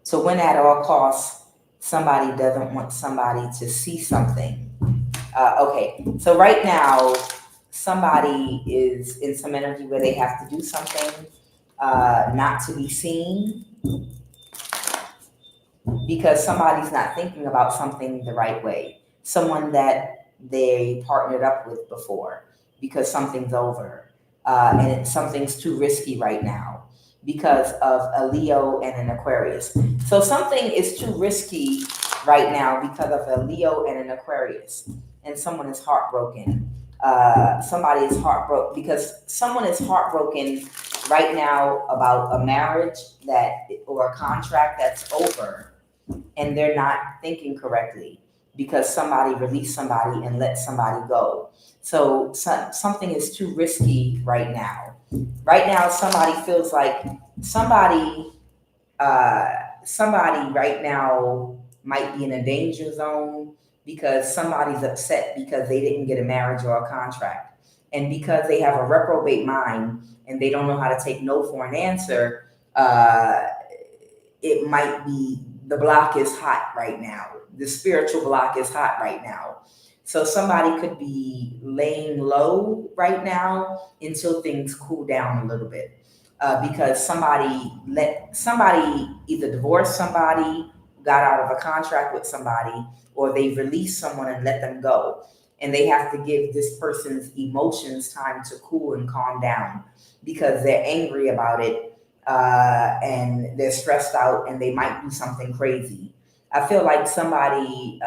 to win at all costs, somebody doesn't want somebody to see something. Okay, so right now, somebody is in some energy where they have to do something not to be seen, because somebody's not thinking about something the right way. Someone that they partnered up with before, because something's over and something's too risky right now because of a Leo and an Aquarius. So something is too risky right now because of a Leo and an Aquarius, and someone is heartbroken. Somebody is heartbroken because someone is heartbroken right now about a marriage or a contract that's over, and they're not thinking correctly because somebody released somebody and let somebody go. So something is too risky right now. Right now, somebody feels like somebody right now might be in a danger zone because somebody's upset because they didn't get a marriage or a contract. And because they have a reprobate mind and they don't know how to take no for an answer, it might be the block is hot right now. The spiritual block is hot right now. So somebody could be laying low right now until things cool down a little bit. Because somebody either divorced somebody, got out of a contract with somebody, or they released someone and let them go. And they have to give this person's emotions time to cool and calm down because they're angry about it and they're stressed out and they might do something crazy. I feel like somebody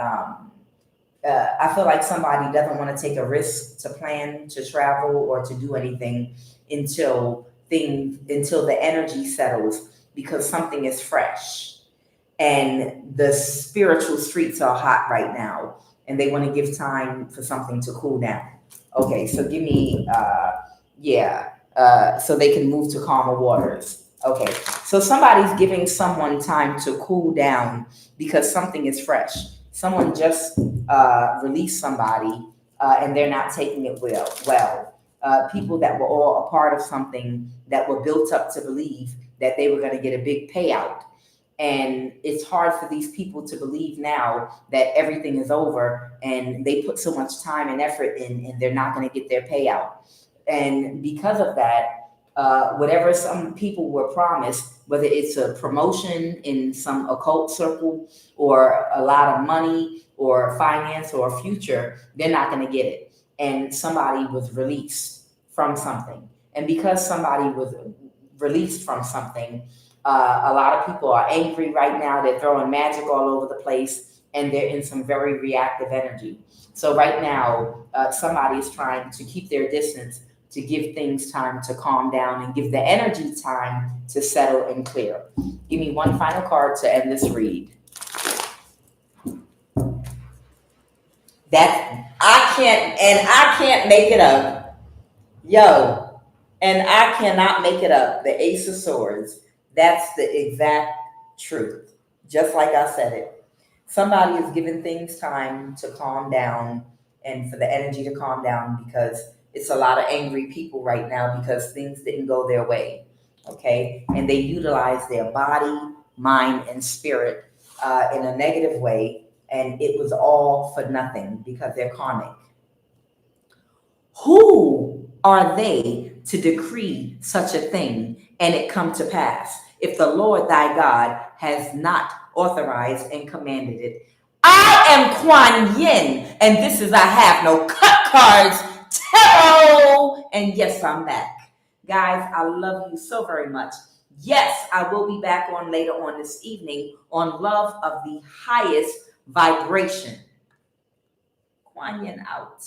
doesn't want to take a risk to plan to travel or to do anything until the energy settles, because something is fresh and the spiritual streets are hot right now and they want to give time for something to cool down. Okay, so give me so they can move to calmer waters. Okay, so somebody's giving someone time to cool down because something is fresh. Someone just released somebody and they're not taking it well. People that were all a part of something that were built up to believe that they were going to get a big payout. And it's hard for these people to believe now that everything is over and they put so much time and effort in and they're not going to get their payout. And because of that, whatever some people were promised, whether it's a promotion in some occult circle or a lot of money or finance or a future, they're not going to get it. And somebody was released from something. And because somebody was released from something, a lot of people are angry right now. They're throwing magic all over the place and they're in some very reactive energy. So right now, somebody is trying to keep their distance, to give things time to calm down and give the energy time to settle and clear. Give me one final card to end this read. I can't make it up. Yo, and I cannot make it up. The Ace of Swords. That's the exact truth. Just like I said it. Somebody is giving things time to calm down and for the energy to calm down because it's a lot of angry people right now because things didn't go their way. Okay. And they utilize their body, mind, and spirit in a negative way. And it was all for nothing because they're karmic. Who are they to decree such a thing and it come to pass if the Lord thy God has not authorized and commanded it? I am Kuan Yin, and this is I Have No Cut Cards Tarot. And yes, I'm back. Guys, I love you so very much. Yes, I will be back on later on this evening on Love of the Highest Vibration. Kuan Yin out.